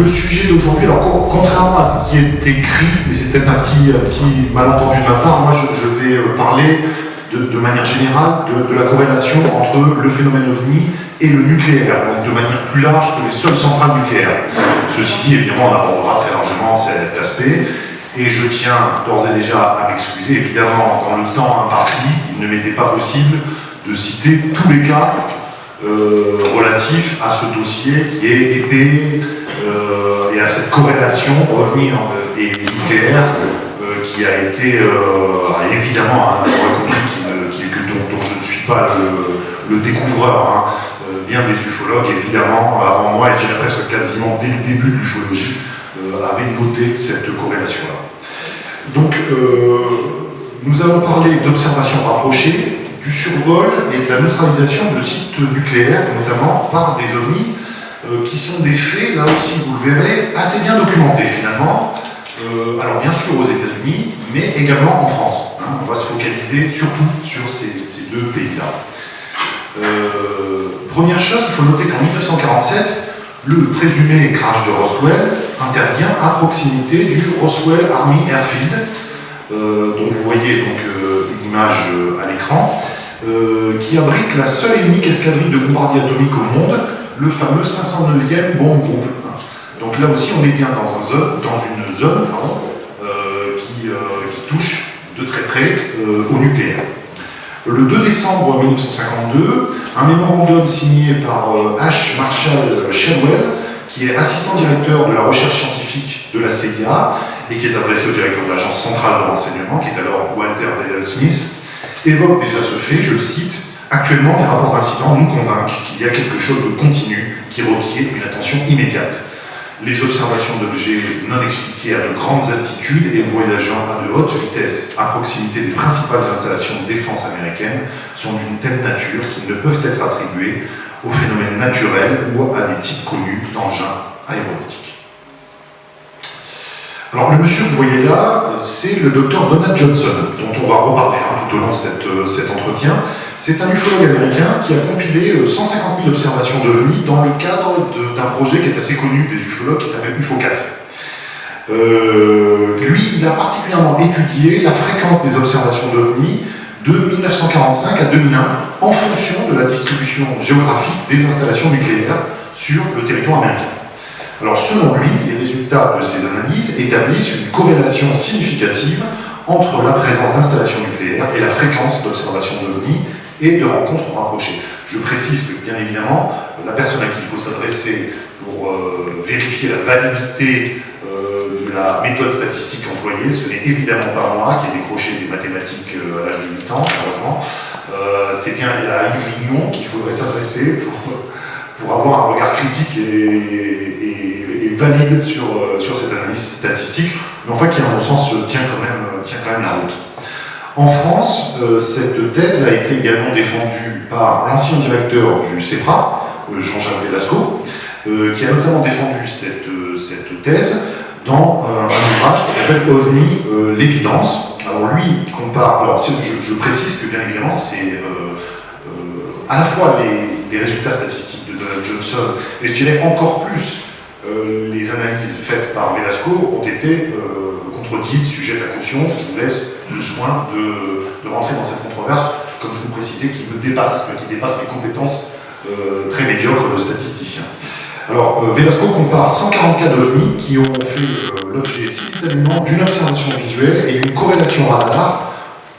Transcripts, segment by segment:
le sujet d'aujourd'hui, alors contrairement à ce qui est écrit, mais c'est peut-être un petit malentendu de ma part, moi je vais parler de manière générale de la corrélation entre le phénomène OVNI et le nucléaire, donc de manière plus large que les seules centrales nucléaires. Ceci dit, évidemment, on abordera très largement cet aspect, et je tiens d'ores et déjà à m'excuser. Évidemment, dans le temps imparti, il ne m'était pas possible de citer tous les cas relatifs à ce dossier qui est épais et à cette corrélation OVNI et nucléaire qui a été évidemment, on a compris dont je ne suis pas le découvreur, hein. Bien des ufologues, évidemment, avant moi, et je dirais presque quasiment dès le début de l'ufologie, avaient noté cette corrélation-là. Donc, nous allons parler d'observations rapprochées, du survol et de la neutralisation de sites nucléaires, notamment par des OVNI, qui sont des faits, là aussi vous le verrez, assez bien documentés finalement. Alors bien sûr aux États-Unis, mais également en France. Hein. On va se focaliser surtout sur ces deux pays-là. Première chose, il faut noter qu'en 1947, le présumé crash de Roswell intervient à proximité du Roswell Army Airfield, dont vous voyez donc une image à l'écran, qui abrite la seule et unique escadrille de bombardiers atomiques au monde, le fameux 509e Bomb Group. Donc là aussi, on est bien dans une zone qui touche de très près au nucléaire. Le 2 décembre 1952, un mémorandum signé par H. Marshall Shadwell, qui est assistant directeur de la recherche scientifique de la CIA et qui est adressé au directeur de l'Agence centrale de renseignement, qui est alors Walter Bedell Smith, évoque déjà ce fait, je le cite, « Actuellement, les rapports d'incidents nous convainquent qu'il y a quelque chose de continu qui requiert une attention immédiate. Les observations d'objets non expliqués à de grandes altitudes et voyageant à de hautes vitesses à proximité des principales installations de défense américaines sont d'une telle nature qu'ils ne peuvent être attribués aux phénomènes naturels ou à des types connus d'engins aéronautiques. » Alors le monsieur que vous voyez là, c'est le docteur Donald Johnson, dont on va reparler tout au long de cet entretien. C'est un ufologue américain qui a compilé 150 000 observations d'OVNI dans le cadre d'un projet qui est assez connu des ufologues qui s'appelle UFOCAT. Lui, il a particulièrement étudié la fréquence des observations d'OVNI de 1945 à 2001 en fonction de la distribution géographique des installations nucléaires sur le territoire américain. Alors selon lui, les résultats de ces analyses établissent une corrélation significative entre la présence d'installations nucléaires et la fréquence d'observation d'OVNI et de rencontres rapprochées. Je précise que, bien évidemment, la personne à qui il faut s'adresser pour vérifier la validité de la méthode statistique employée, ce n'est évidemment pas moi qui ai décroché des mathématiques à l'âge de 8 ans, malheureusement. C'est bien à Yves Lignon qu'il faudrait s'adresser pour avoir un regard critique et valide sur cette analyse statistique, mais enfin qui, à mon sens, tient quand même la route. En France, cette thèse a été également défendue par l'ancien directeur du CEPRA, Jean-Jacques Velasco, qui a notamment défendu cette thèse dans un ouvrage qui s'appelle OVNI, l'évidence. Alors lui compare, alors je précise que bien évidemment c'est à la fois les résultats statistiques de Donald Johnson, et je dirais encore plus les analyses faites par Velasco ont été contredites, sujettes à caution. Je vous laisse le soin de rentrer dans cette controverse, comme je vous précisais, qui dépasse les compétences très médiocres de statisticien. Alors, Velasco compare 140 cas d'OVNI qui ont fait l'objet simultanément d'une observation visuelle et d'une corrélation radar,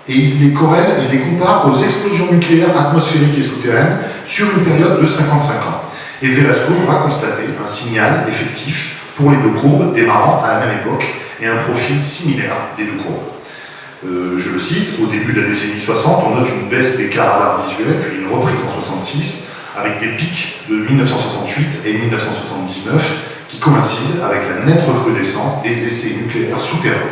et il les compare aux explosions nucléaires atmosphériques et souterraines sur une période de 55 ans. Et Velasco va constater un signal effectif pour les deux courbes démarrant à la même époque et un profil similaire des deux courbes. Je le cite, au début de la décennie 60, on note une baisse des cas radars visuels, puis une reprise en 66, avec des pics de 1968 et 1979 qui coïncident avec la nette recrudescence des essais nucléaires souterrains.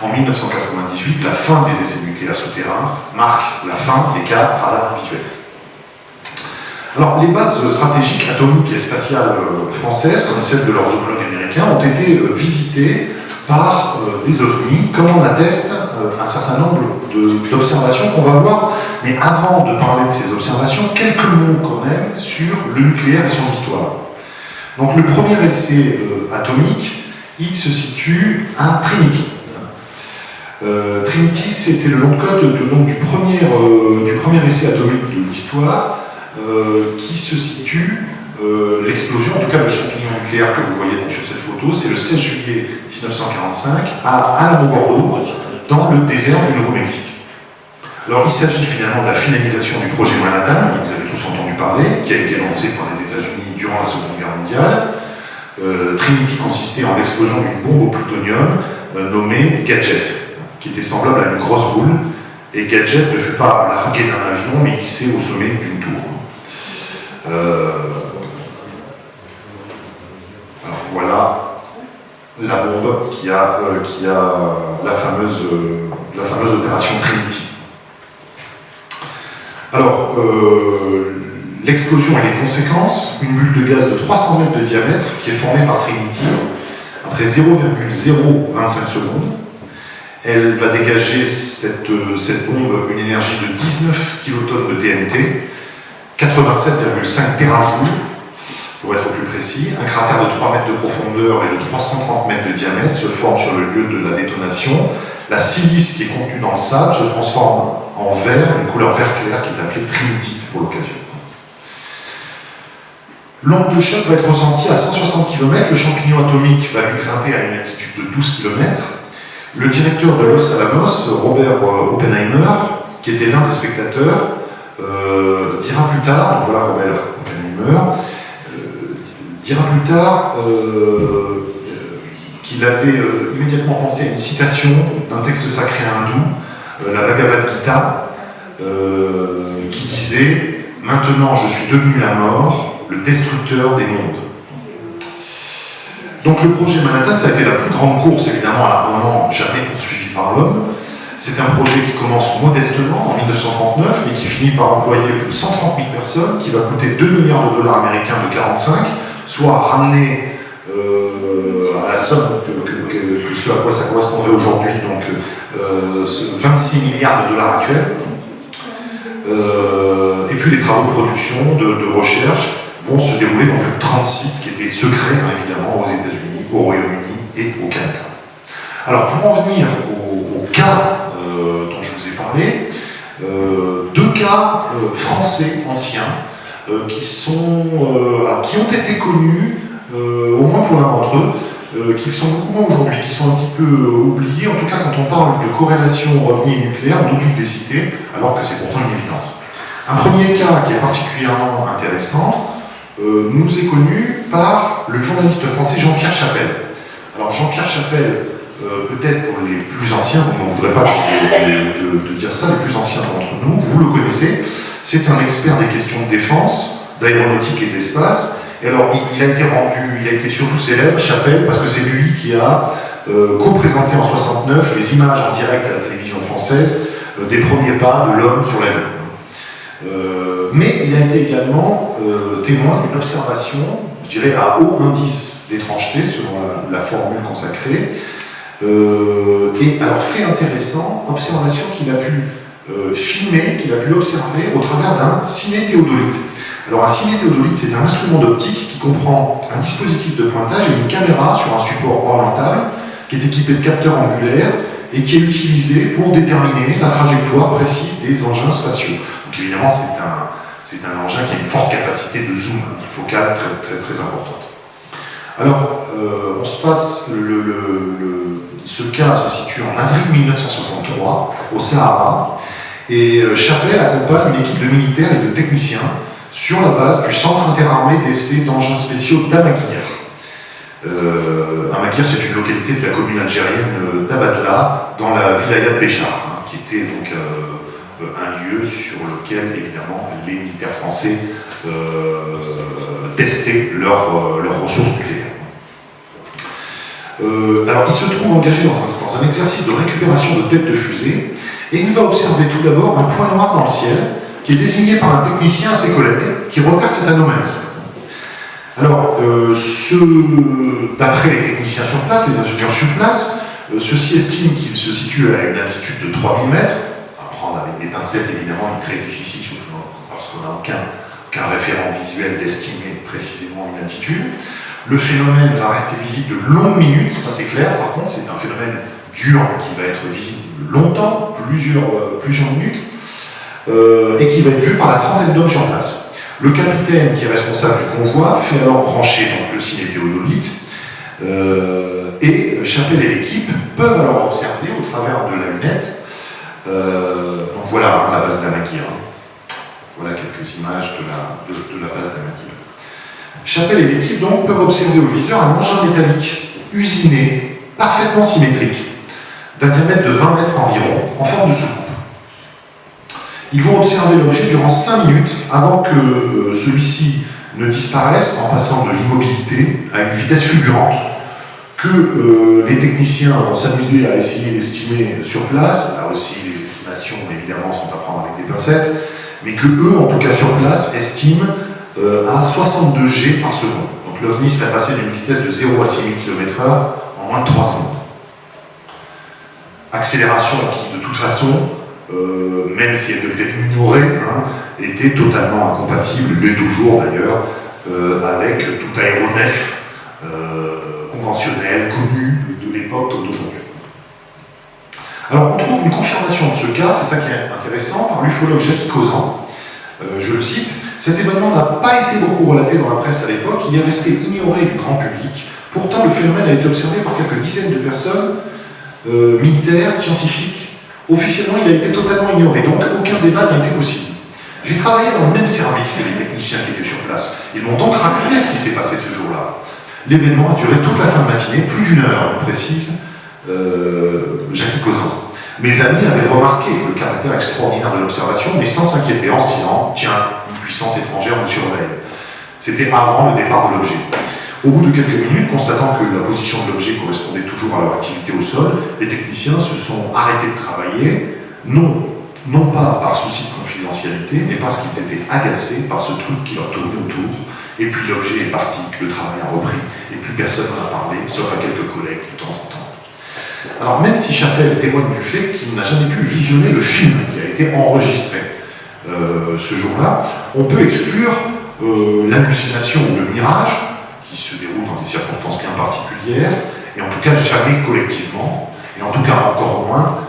En 1998, la fin des essais nucléaires souterrains marque la fin des cas radars visuels. Alors, les bases stratégiques atomiques et spatiales françaises, comme celles de leurs homologues américains, ont été visitées par des OVNI, comme on atteste un certain nombre d'observations qu'on va voir. Mais avant de parler de ces observations, quelques mots quand même sur le nucléaire et son histoire. Donc le premier essai atomique, il se situe à Trinity. Trinity, c'était le nom de code du premier essai atomique de l'histoire, qui se situe, l'explosion, en tout cas le champignon nucléaire que vous voyez donc sur cette photo, c'est le 16 juillet 1945 à Alamogordo, dans le désert du Nouveau-Mexique. Alors il s'agit finalement de la finalisation du projet Manhattan, dont vous avez tous entendu parler, qui a été lancé par les États-Unis durant la Seconde Guerre mondiale. Trinity consistait en l'explosion d'une bombe au plutonium nommée Gadget, qui était semblable à une grosse boule, et Gadget ne fut pas largué d'un avion, mais hissé au sommet d'une tour. Alors voilà la bombe qui a la fameuse opération Trinity. Alors, l'explosion et les conséquences, une bulle de gaz de 300 mètres de diamètre qui est formée par Trinity après 0,025 secondes. Elle va dégager, cette bombe, une énergie de 19 kilotonnes de TNT, 87,5 terajoules, pour être plus précis. Un cratère de 3 mètres de profondeur et de 330 mètres de diamètre se forme sur le lieu de la détonation. La silice qui est contenue dans le sable se transforme en vert, une couleur vert clair qui est appelée trinitite pour l'occasion. L'onde de choc va être ressentie à 160 km, le champignon atomique va lui grimper à une altitude de 12 km. Le directeur de Los Alamos, Robert Oppenheimer, qui était l'un des spectateurs, dira plus tard, donc voilà Robert Oppenheimer, dira plus tard qu'il avait immédiatement pensé à une citation d'un texte sacré hindou, la Bhagavad Gita, qui disait « Maintenant je suis devenu la mort, le destructeur des mondes ». Donc le projet Manhattan, ça a été la plus grande course évidemment à l'armement jamais poursuivie par l'homme. C'est un projet qui commence modestement en 1939 mais qui finit par employer plus de 130 000 personnes, qui va coûter 2 milliards de dollars américains de 1945, soit ramené à la somme que ce à quoi ça correspondrait aujourd'hui, donc 26 milliards de dollars actuels. Et puis les travaux de production, de recherche, vont se dérouler dans plus de 30 sites qui étaient secrets, hein, évidemment, aux États-Unis, au Royaume-Uni et au Canada. Alors pour en venir au cas dont je vous ai parlé, deux cas français anciens qui ont été connus, au moins pour l'un d'entre eux, qui sont beaucoup moins aujourd'hui, qui sont un petit peu oubliés. En tout cas, quand on parle de corrélation revenu nucléaire, on oublie de les citer, alors que c'est pourtant une évidence. Un premier cas qui est particulièrement intéressant nous est connu par le journaliste français Jean-Pierre Chapelle. Alors Jean-Pierre Chapelle, peut-être pour les plus anciens, on ne voudrait pas de dire ça, les plus anciens d'entre nous, vous le connaissez, c'est un expert des questions de défense, d'aéronautique et d'espace. Et alors il a été surtout célèbre, Chapelle, parce que c'est lui qui a co-présenté en 1969 les images en direct à la télévision française des premiers pas de l'homme sur la Lune. Mais il a été également témoin d'une observation, je dirais à haut indice d'étrangeté, selon la formule consacrée. Et alors, fait intéressant, observation qu'il a pu filmer, qu'il a pu observer au travers d'un ciné-théodolite. Alors, un ciné-théodolite, c'est un instrument d'optique qui comprend un dispositif de pointage et une caméra sur un support orientable qui est équipé de capteurs angulaires et qui est utilisé pour déterminer la trajectoire précise des engins spatiaux. Donc évidemment, c'est un engin qui a une forte capacité de zoom focal très importante. Alors, on se passe, ce cas se situe en avril 1963, au Sahara, et Chapelle accompagne une équipe de militaires et de techniciens sur la base du Centre interarmé d'essai d'engins spéciaux d'Amaguir. Amaguir, c'est une localité de la commune algérienne d'Abadla, dans la wilaya de Béchar, qui était donc un lieu sur lequel, évidemment, les militaires français testaient leurs ressources nucléaires. Alors, il se trouve engagé dans un exercice de récupération de têtes de fusée, et il va observer tout d'abord un point noir dans le ciel, qui est désigné par un technicien à ses collègues, qui repère cette anomalie. Alors, d'après les techniciens sur place, les ingénieurs sur place, ceux-ci estiment qu'il se situe à une altitude de 3000 mètres, à prendre avec des pincettes évidemment, il est très difficile, surtout parce qu'on n'a aucun référent visuel d'estimer précisément une altitude. Le phénomène va rester visible de longues minutes, ça c'est clair. Par contre, c'est un phénomène diurne qui va être visible longtemps, plusieurs minutes, et qui va être vu par la trentaine d'hommes sur place. Le capitaine, qui est responsable du convoi, fait alors brancher donc, le cinéthéodolite, et Chapelle et l'équipe peuvent alors observer au travers de la lunette. Donc voilà la base d'Amaguir. Voilà quelques images de la base d'Amaguir. Chapelle et l'équipe donc peuvent observer au viseur un engin métallique usiné, parfaitement symétrique, d'un diamètre de 20 mètres environ, en forme de soucoupe. Ils vont observer l'objet durant 5 minutes avant que celui-ci ne disparaisse en passant de l'immobilité à une vitesse fulgurante que les techniciens vont s'amuser à essayer d'estimer sur place. Là aussi, les estimations, évidemment, sont à prendre avec des pincettes, mais que eux, en tout cas sur place, estiment à 62 G par seconde. Donc l'OVNI serait passé d'une vitesse de 0 à 6000 km/h en moins de 3 secondes. Accélération qui, de toute façon, même si elle devait être minorée, était totalement incompatible, l'est toujours d'ailleurs, avec tout aéronef conventionnel, connu de l'époque d'aujourd'hui. Alors on trouve une confirmation de ce cas, c'est ça qui est intéressant, par l'ufologue Jackie Causant. Je le cite, cet événement n'a pas été beaucoup relaté dans la presse à l'époque, il est resté ignoré du grand public. Pourtant, le phénomène a été observé par quelques dizaines de personnes, militaires, scientifiques. Officiellement, il a été totalement ignoré, donc aucun débat n'a été possible. J'ai travaillé dans le même service que les techniciens qui étaient sur place. Ils m'ont donc raconté ce qui s'est passé ce jour-là. L'événement a duré toute la fin de matinée, plus d'une heure, on précise, Jackie Causant. Mes amis avaient remarqué le caractère extraordinaire de l'observation, mais sans s'inquiéter, en se disant « Tiens, une puissance étrangère nous surveille ». C'était avant le départ de l'objet. Au bout de quelques minutes, constatant que la position de l'objet correspondait toujours à leur activité au sol, les techniciens se sont arrêtés de travailler, non pas par souci de confidentialité, mais parce qu'ils étaient agacés par ce truc qui leur tournait autour. Et puis l'objet est parti, le travail a repris, et plus personne n'en a parlé, sauf à quelques collègues de temps en temps. Alors même si Chapelle témoigne du fait qu'il n'a jamais pu visionner le film qui a été enregistré ce jour-là, on peut exclure l'hallucination ou le mirage, qui se déroule dans des circonstances bien particulières, et en tout cas jamais collectivement, et en tout cas encore moins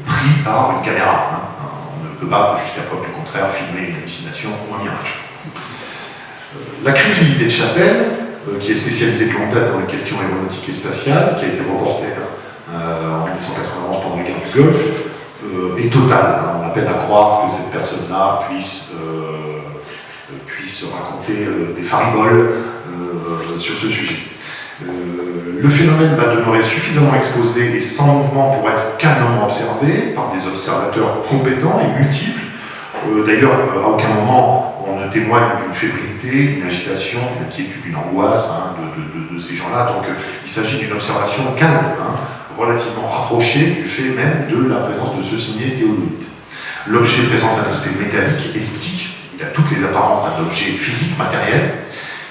pris par une caméra. On ne peut pas, jusqu'à preuve du contraire, filmer une hallucination ou un mirage. La crédibilité de Chapelle, qui est spécialisée de longue date dans les questions aéronautiques et spatiales, qui a été reporter en 1991 pendant la guerre du Golfe, est totale. On a peine à croire que cette personne-là puisse raconter des fariboles sur ce sujet. Le phénomène va demeurer suffisamment exposé et sans mouvement pour être calmement observé par des observateurs compétents et multiples. D'ailleurs, à aucun moment on ne témoigne d'une fébrilité, d'une agitation, d'une inquiétude, d'une angoisse de ces gens-là. Donc il s'agit d'une observation calme, relativement rapprochée du fait même de la présence de ce cinéthéodolite. L'objet présente un aspect métallique, elliptique, il a toutes les apparences d'un objet physique, matériel,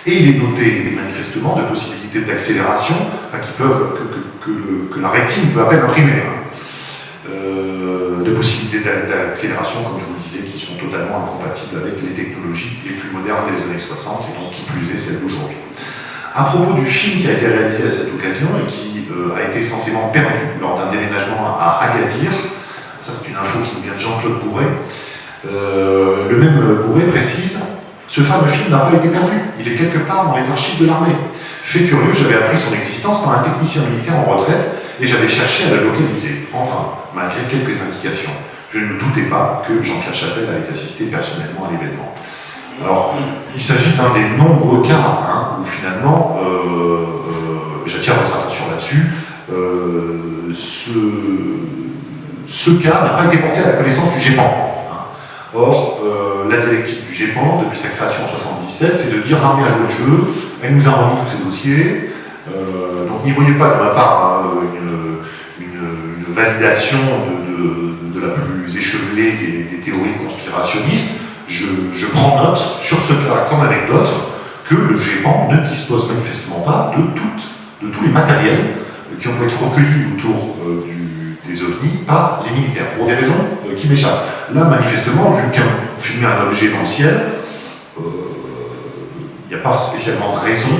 et il est doté manifestement de possibilités d'accélération, que la rétine peut à peine imprimer. De possibilités d'accélération, comme je vous le disais, qui sont totalement incompatibles avec les technologies les plus modernes des années 60, et donc qui plus est celles d'aujourd'hui. À propos du film qui a été réalisé à cette occasion et qui a été censément perdu lors d'un déménagement à Agadir, ça c'est une info qui nous vient de Jean-Claude Bourret, le même Bourret précise « Ce fameux film n'a pas été perdu, il est quelque part dans les archives de l'armée. Fait curieux, j'avais appris son existence par un technicien militaire en retraite et j'avais cherché à la localiser. Enfin, malgré quelques indications. Je ne me doutais pas que Jean-Pierre Chapelle allait assister personnellement à l'événement. » Alors, il s'agit d'un des nombreux cas où finalement, j'attire votre attention là-dessus, ce cas n'a pas été porté à la connaissance du GEPAN. Or, la dialectique du GEPAN, depuis sa création en 1977, c'est de dire l'armée a joué le jeu, elle nous a remis tous ses dossiers, donc n'y voyez pas de ma part une validation de la plus échevelée des théories conspirationnistes. Je prends note, sur ce cas comme avec d'autres, que le GEPAN ne dispose manifestement pas de tous les matériels qui ont pu être recueillis autour des OVNI par les militaires, pour des raisons qui m'échappent. Là, manifestement, vu qu'on filmait un objet dans le ciel, n'y a pas spécialement de raison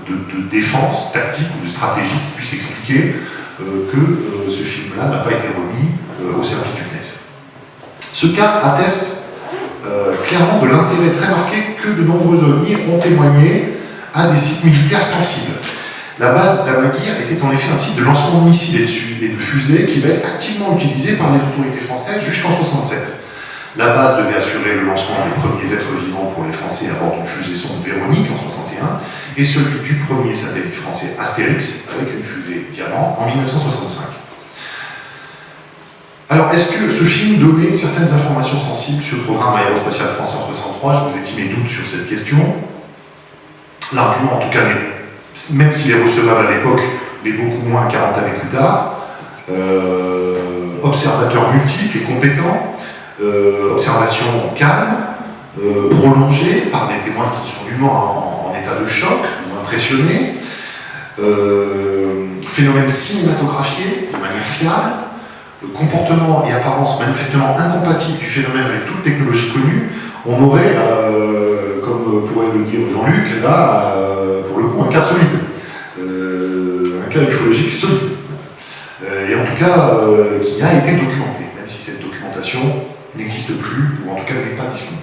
de défense tactique ou de stratégie qui puisse expliquer que ce film-là n'a pas été remis au service du CNES. Ce cas atteste clairement de l'intérêt très marqué que de nombreux ovnis ont témoigné à des sites militaires sensibles. La base d'Amaguir était en effet un site de lancement de missiles et de fusées qui va être activement utilisé par les autorités françaises jusqu'en 1967. La base devait assurer le lancement des premiers êtres vivants pour les Français à bord d'une fusée sonde Véronique en 1961 et celui du premier satellite français Astérix avec une fusée Diamant en 1965. Alors, est-ce que ce film donnait certaines informations sensibles sur le programme aérospatial français en 1963? Je vous ai dit mes doutes sur cette question. L'argument, en tout cas, même s'il est recevable à l'époque, l'est beaucoup moins 40 années plus tard. Observateurs multiples et compétents, observations calmes, prolongées par des témoins qui sont nullement en état de choc ou impressionnés, phénomènes cinématographiés de manière fiable, comportement et apparence manifestement incompatibles du phénomène avec toute technologie connue, on aurait, comme pourrait le dire Jean-Luc, là, pour le coup, un cas solide, un cas ufologique solide, et en tout cas qui a été documenté, même si cette documentation n'existe plus, ou en tout cas n'est pas disponible.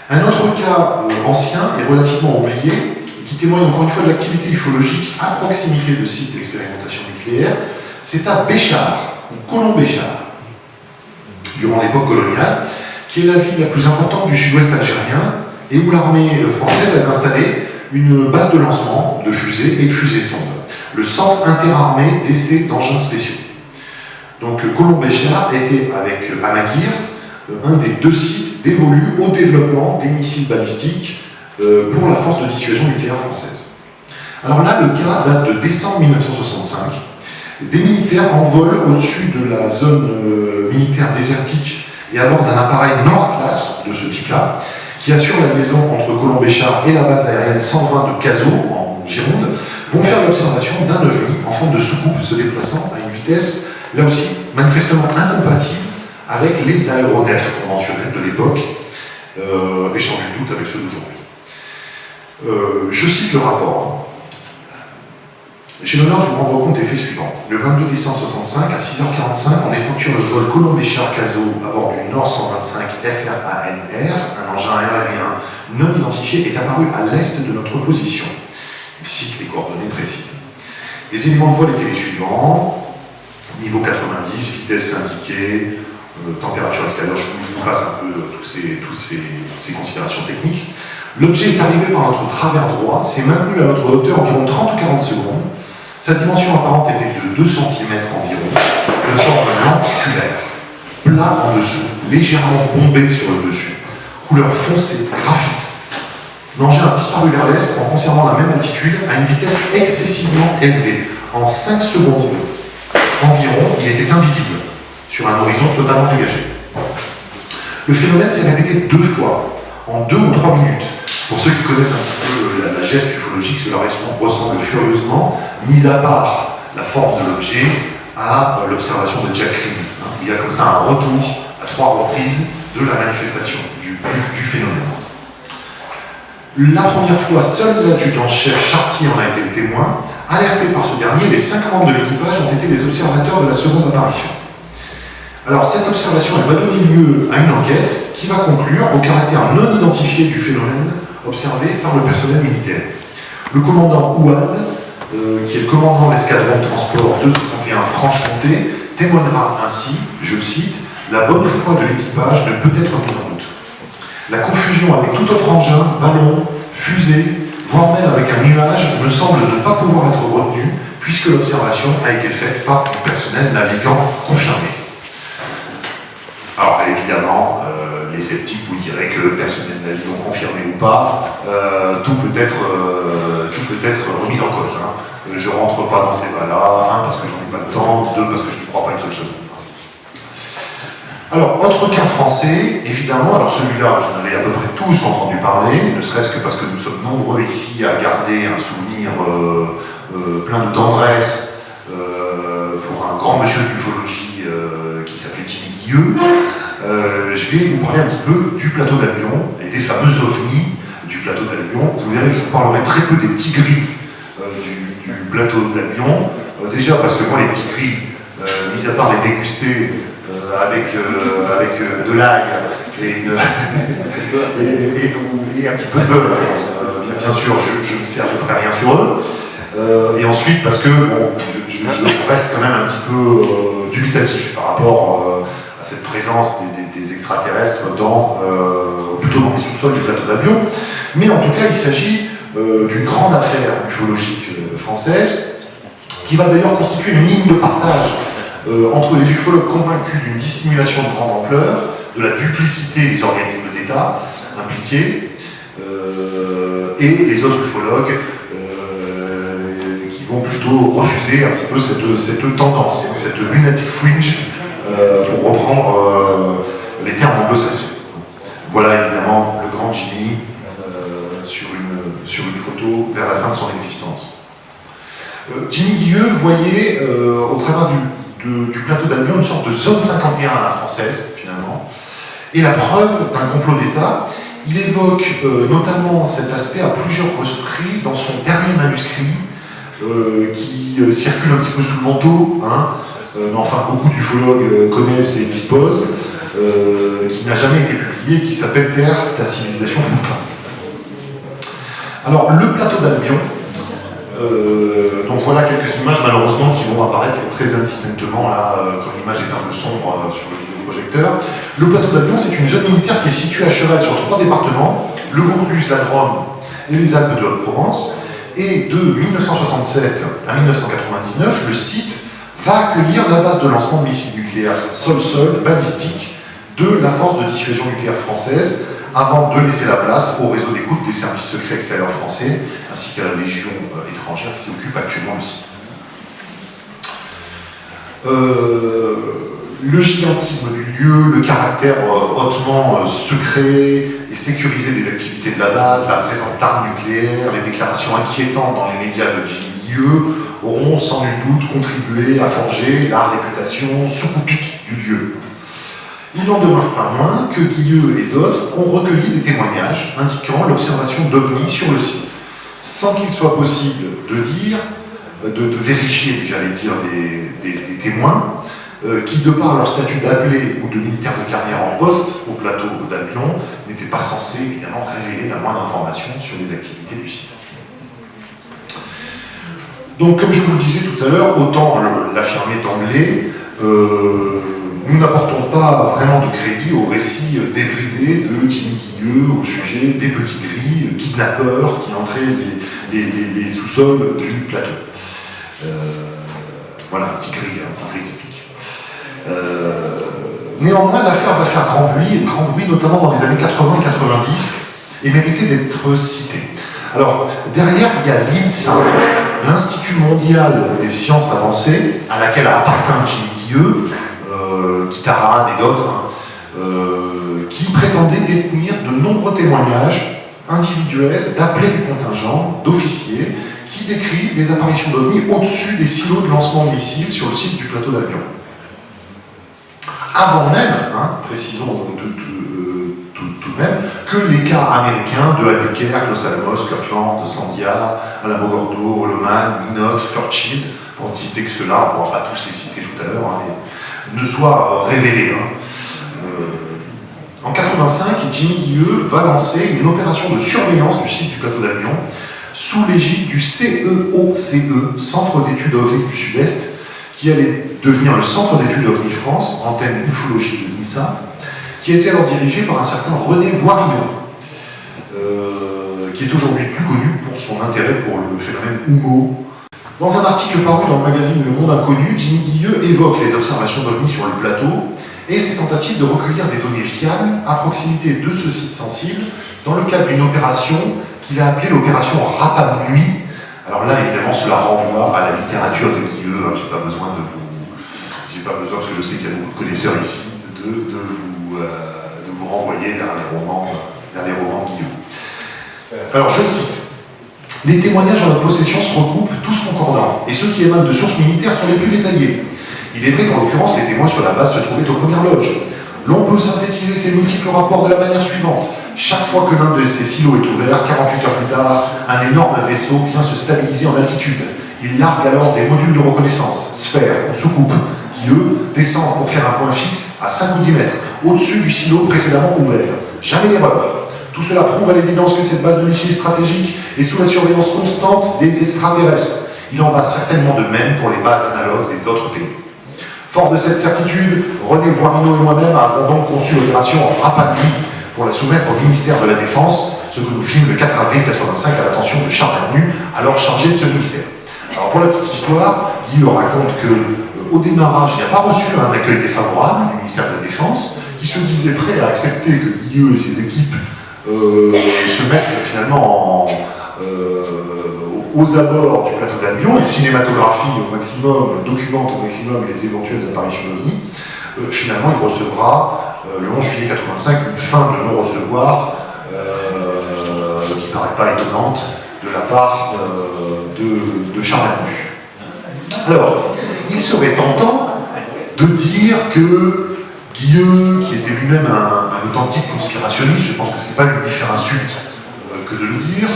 Un autre cas ancien et relativement oublié, qui témoigne encore une fois de l'activité ufologique à proximité de sites d'expérimentation nucléaire, c'est à Béchar, ou Colomb-Béchar, durant l'époque coloniale, qui est la ville la plus importante du sud-ouest algérien, et où l'armée française avait installé une base de lancement de fusées et de fusées-sondes, le Centre interarmé d'essais d'engins spéciaux. Donc Colomb-Béchar était, avec Amaguir, un des deux sites dévolus au développement des missiles balistiques pour la force de dissuasion nucléaire française. Alors là, le cas date de décembre 1965. Des militaires en vol au-dessus de la zone militaire désertique et à bord d'un appareil Nord-Atlas de ce type-là, qui assure la liaison entre Colomb-Béchar et la base aérienne 120 de Cazaux, en Gironde, vont faire l'observation d'un ovni en forme de soucoupe se déplaçant à une vitesse, là aussi, manifestement incompatible avec les aéronefs conventionnels de l'époque, et sans nul doute avec ceux d'aujourd'hui. Je cite le rapport. J'ai l'honneur de vous rendre compte des faits suivants. Le 22 décembre 1965, à 6h45, on effectue le vol Colomb-Béchar-Cazaux à bord du Nord 125 FRANR, un engin aérien non identifié, est apparu à l'est de notre position. Il cite les coordonnées précises. Les éléments de vol étaient les suivants: niveau 90, vitesse indiquée, température extérieure. Je vous passe un peu toutes ces considérations techniques. L'objet est arrivé par notre travers droit, s'est maintenu à notre hauteur environ 30 ou 40 secondes. Sa dimension apparente était de 2 cm environ, de forme lenticulaire, plat en dessous, légèrement bombé sur le dessus, couleur foncée, graphite. L'engin a disparu vers l'est en conservant la même altitude à une vitesse excessivement élevée. En 5 secondes environ, il était invisible sur un horizon totalement dégagé. Le phénomène s'est répété 2 fois, en 2 ou 3 minutes. Pour ceux qui connaissent un petit peu la geste ufologique, cela ressemble furieusement, mis à part la forme de l'objet, à l'observation de Jack Green. Il y a comme ça un retour à 3 reprises de la manifestation du phénomène. La première fois, seul l'adjudant-chef Chartier en a été le témoin. Alerté par ce dernier, les 5 membres de l'équipage ont été les observateurs de la seconde apparition. Alors cette observation, elle va donner lieu à une enquête qui va conclure au caractère non identifié du phénomène observé par le personnel militaire. Le commandant Ouad, qui est le commandant de l'escadron de transport 261 Franche-Comté, témoignera ainsi, je le cite, « La bonne foi de l'équipage ne peut être mise en doute. La confusion avec tout autre engin, ballon, fusée, voire même avec un nuage, me semble ne pas pouvoir être retenue, puisque l'observation a été faite par du personnel navigant confirmé. » Alors évidemment, les sceptiques vous diraient que le personnel navigant confirmé ou pas, tout peut être remis en cause. Je ne rentre pas dans ce débat-là, 1 parce que j'en ai pas le temps, 2 parce que je ne crois pas une seule seconde. Alors, autre cas français, évidemment, alors celui-là, j'en avais à peu près tous entendu parler, ne serait-ce que parce que nous sommes nombreux ici à garder un souvenir plein de tendresse pour un grand monsieur de l'ufologie qui s'appelait Jimmy Guilleux. Je vais vous parler un petit peu du plateau d'Albion et des fameux ovnis du du plateau d'Albion. Vous verrez que je vous parlerai très peu des petits gris du plateau d'Albion. Déjà parce que moi les petits gris, mis à part les déguster avec de l'ail et un petit peu de beurre, bien sûr je ne sais à peu près rien sur eux. Et ensuite parce que bon, je reste quand même un petit peu dubitatif par rapport à cette présence des extraterrestres plutôt dans les sous-sols du plateau d'Albion. Mais en tout cas il s'agit d'une grande affaire ufologique française qui va d'ailleurs constituer une ligne de partage entre les ufologues convaincus d'une dissimulation de grande ampleur, de la duplicité des organismes d'État impliqués, et les autres ufologues qui vont plutôt refuser un petit peu cette tendance, cette lunatic fringe, pour reprendre les termes anglo-saxons. Voilà évidemment le grand Jimmy sur une photo vers la fin de son existence. Jimmy Guilleux voyait au travers du plateau d'Albion une sorte de zone 51 à la française, finalement, et la preuve d'un complot d'État. Il évoque notamment cet aspect à plusieurs reprises dans son dernier manuscrit, qui circule un petit peu sous le manteau, mais enfin beaucoup d'ufologues connaissent et disposent, qui n'a jamais été publié, qui s'appelle Terre, ta civilisation fout le camp. Alors, le plateau d'Albion, donc voilà quelques images malheureusement qui vont apparaître très indistinctement là, comme l'image est un peu sombre sur le vidéoprojecteur. Le plateau d'Albion, c'est une zone militaire qui est située à cheval sur 3 départements, le Vaucluse, la Drôme et les Alpes de Haute-Provence. Et de 1967 à 1999, le site va accueillir la base de lancement de missiles nucléaires sol-sol balistiques de la force de dissuasion nucléaire française, avant de laisser la place au réseau d'écoute des services secrets extérieurs français, ainsi qu'à la légion étrangère qui occupe actuellement le site. Le gigantisme du lieu, le caractère hautement secret et sécurisé des activités de la base, la présence d'armes nucléaires, les déclarations inquiétantes dans les médias de Jimmy Guilleux auront sans nul doute contribué à forger la réputation sous-coupique du lieu. Il n'en demeure pas moins que Guilleux et d'autres ont recueilli des témoignages indiquant l'observation d'OVNI sur le site, sans qu'il soit possible de vérifier, j'allais dire, des témoins qui, de par leur statut d'appelés ou de militaires de carrière en poste au plateau d'Albion, n'étaient pas censés évidemment révéler la moindre information sur les activités du site. Donc, comme je vous le disais tout à l'heure, autant l'affirmer d'emblée, nous n'apportons pas vraiment de crédit au récit débridé de Jimmy Guilleux au sujet des petits gris kidnappeurs qui entraient les sous-sols du plateau. Voilà, un petit gris typique. Néanmoins, l'affaire va faire grand bruit, notamment dans les années 80 et 90, et méritait d'être citée. Alors, derrière, il y a l'INSA, l'Institut mondial des sciences avancées, à laquelle appartient Jimmy Guilleux, Kitaran et d'autres, qui prétendaient détenir de nombreux témoignages individuels d'appelés du contingent, d'officiers, qui décrivent des apparitions d'OVNI au-dessus des silos de lancement de missiles sur le site du plateau d'Albion. Avant même, précisons tout de même, que les cas américains de Albuquerque, Los Alamos, Kirtland, Sandia, Alamogordo, Holloman, Minot, Fairchild, pour ne citer que ceux-là, on ne pourra pas tous les citer tout à l'heure, ne soient révélés. En 1985, Jimmy Guilleux va lancer une opération de surveillance du site du plateau d'Albion sous l'égide du CEOCE, Centre d'études OVNI du Sud-Est, qui allait devenir le Centre d'études OVNI France, antenne ufologique de l'INSA, qui était alors dirigé par un certain René Voirignon, qui est aujourd'hui plus connu pour son intérêt pour le phénomène Humo. Dans un article paru dans le magazine Le Monde Inconnu, Jimmy Guilleux évoque les observations d'OVNI sur le plateau et ses tentatives de recueillir des données fiables à proximité de ce site sensible dans le cadre d'une opération qu'il a appelée l'opération Rapa de Nuit. Alors là, évidemment, cela renvoie à la littérature de Guilleux. J'ai pas besoin, parce que je sais qu'il y a beaucoup de connaisseurs ici, de vous renvoyer vers les romans de Guilleux. Alors, je cite. Les témoignages en notre possession se recoupent tous concordants, et ceux qui émanent de sources militaires sont les plus détaillés. Il est vrai qu'en l'occurrence, les témoins sur la base se trouvaient aux premières loges. L'on peut synthétiser ces multiples rapports de la manière suivante. Chaque fois que l'un de ces silos est ouvert, 48 heures plus tard, un énorme vaisseau vient se stabiliser en altitude. Il largue alors des modules de reconnaissance, sphères ou soucoupes, qui eux descendent pour faire un point fixe à 5 ou 10 mètres, au-dessus du silo précédemment ouvert. Jamais d'erreur. Tout cela prouve à l'évidence que cette base de missiles stratégiques est sous la surveillance constante des extraterrestres. Il en va certainement de même pour les bases analogues des autres pays. Fort de cette certitude, René Voiminot et moi-même avons donc conçu l'opération Rapanui pour la soumettre au ministère de la Défense, ce que nous filme le 4 avril 1985 à l'attention de Charles Hernu, alors chargé de ce ministère. Alors pour la petite histoire, Guillaume raconte qu'au démarrage, il n'a pas reçu un accueil défavorable du ministère de la Défense, qui se disait prêt à accepter que Guillaume et ses équipes se mettent finalement aux abords du plateau d'Albion et cinématographie au maximum, documente au maximum les éventuelles apparitions d'OVNI. Finalement, il recevra le 11 juillet 1985 une fin de non-recevoir qui ne paraît pas étonnante de la part de Charles Hernu. Alors, il serait tentant de dire que Guilleux, qui était lui-même un authentique conspirationniste, je pense que c'est pas lui faire insulte que de le dire,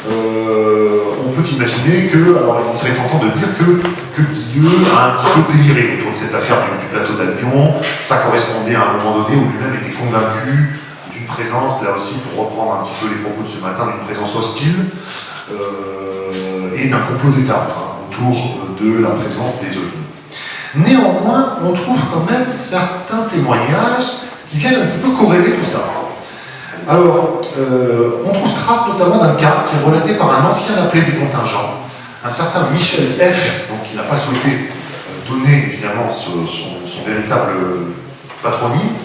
on peut imaginer que, alors il serait tentant de dire que Guilleux a un petit peu déliré autour de cette affaire du plateau d'Albion. Ça correspondait à un moment donné où lui-même était convaincu d'une présence, là aussi pour reprendre un petit peu les propos de ce matin, d'une présence hostile et d'un complot d'État autour de la présence des OVNI. Néanmoins, on trouve quand même certains témoignages qui viennent un petit peu corréler tout ça. Alors, on trouve trace notamment d'un cas qui est relaté par un ancien appelé du contingent, un certain Michel F., donc qui n'a pas souhaité donner évidemment son véritable patronyme,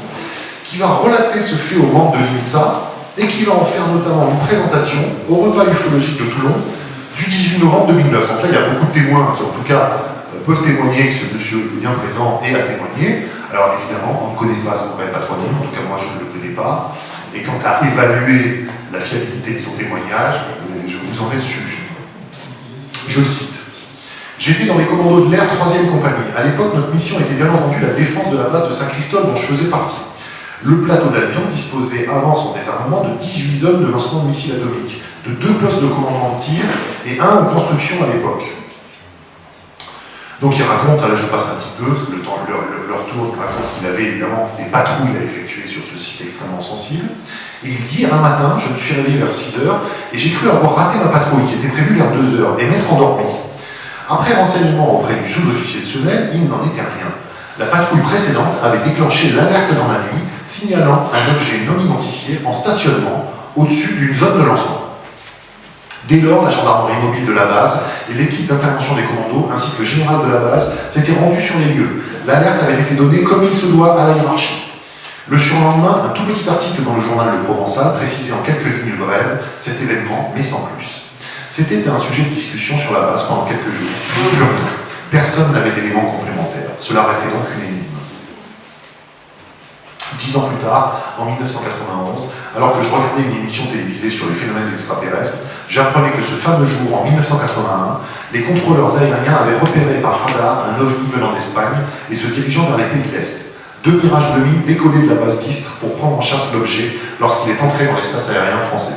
qui va relater ce fait aux membres de l'INSA et qui va en faire notamment une présentation au repas ufologique de Toulon du 18 novembre 2009. Donc là, il y a beaucoup de témoins qui, en tout cas, peuvent témoigner que ce monsieur est bien présent et a témoigné. Alors évidemment, on ne connaît pas son vrai patronyme, en tout cas moi je ne le connais pas. Et quant à évaluer la fiabilité de son témoignage, je vous en laisse juger. Je le cite. J'étais dans les commandos de l'air 3e compagnie. À l'époque, notre mission était bien entendu la défense de la base de Saint-Christophe dont je faisais partie. Le plateau d'Albion disposait avant son désarmement de 18 zones de lancement de missiles atomiques, de 2 postes de commandement de tir et 1 en construction à l'époque. Donc il raconte, là je passe un petit peu, parce que le temps leur tourne, il raconte qu'il avait évidemment des patrouilles à effectuer sur ce site extrêmement sensible. Et il dit, un matin, je me suis réveillé vers 6 h et j'ai cru avoir raté ma patrouille qui était prévue vers 2 h et m'être endormi. Après renseignement auprès du sous-officier de Semelle, il n'en était rien. La patrouille précédente avait déclenché l'alerte dans la nuit, signalant un objet non identifié en stationnement au-dessus d'une zone de lancement. Dès lors, la gendarmerie mobile de la base et l'équipe d'intervention des commandos, ainsi que le général de la base, s'étaient rendus sur les lieux. L'alerte avait été donnée comme il se doit à la hiérarchie. Le surlendemain, un tout petit article dans le journal Le Provençal précisait en quelques lignes brèves cet événement, mais sans plus. C'était un sujet de discussion sur la base pendant quelques jours. Plus rien. Personne n'avait d'éléments complémentaires. Cela restait donc une énigme. 10 ans plus tard, en 1991, alors que je regardais une émission télévisée sur les phénomènes extraterrestres, j'apprenais que ce fameux jour, en 1981, les contrôleurs aériens avaient repéré par radar un ovni venant d'Espagne et se dirigeant vers les pays de l'Est. 2 Mirage 2000 décollés de la base d'Istres pour prendre en chasse l'objet lorsqu'il est entré dans l'espace aérien français.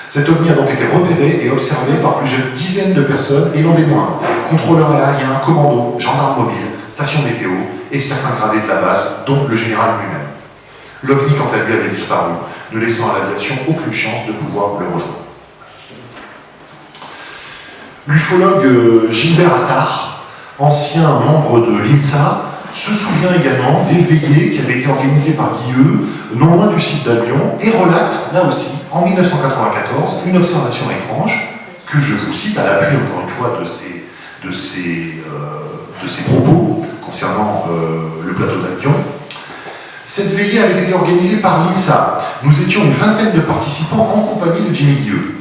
Cet ovni a donc été repéré et observé par plusieurs dizaines de personnes ayant des moyens, contrôleurs aériens, commandos, gendarmes mobiles, stations météo et certains gradés de la base, dont le général lui-même. L'OVNI, quant à lui, avait disparu, ne laissant à l'aviation aucune chance de pouvoir le rejoindre. L'ufologue Gilbert Attard, ancien membre de l'INSA, se souvient également des veillées qui avaient été organisées par Guilleux, non loin du site d'Albion, et relate, là aussi, en 1994, une observation étrange, que je vous cite à l'appui, encore une fois, de ses propos concernant le plateau d'Albion. Cette veillée avait été organisée par l'INSA. Nous étions une vingtaine de participants en compagnie de Jimmy Guilleux.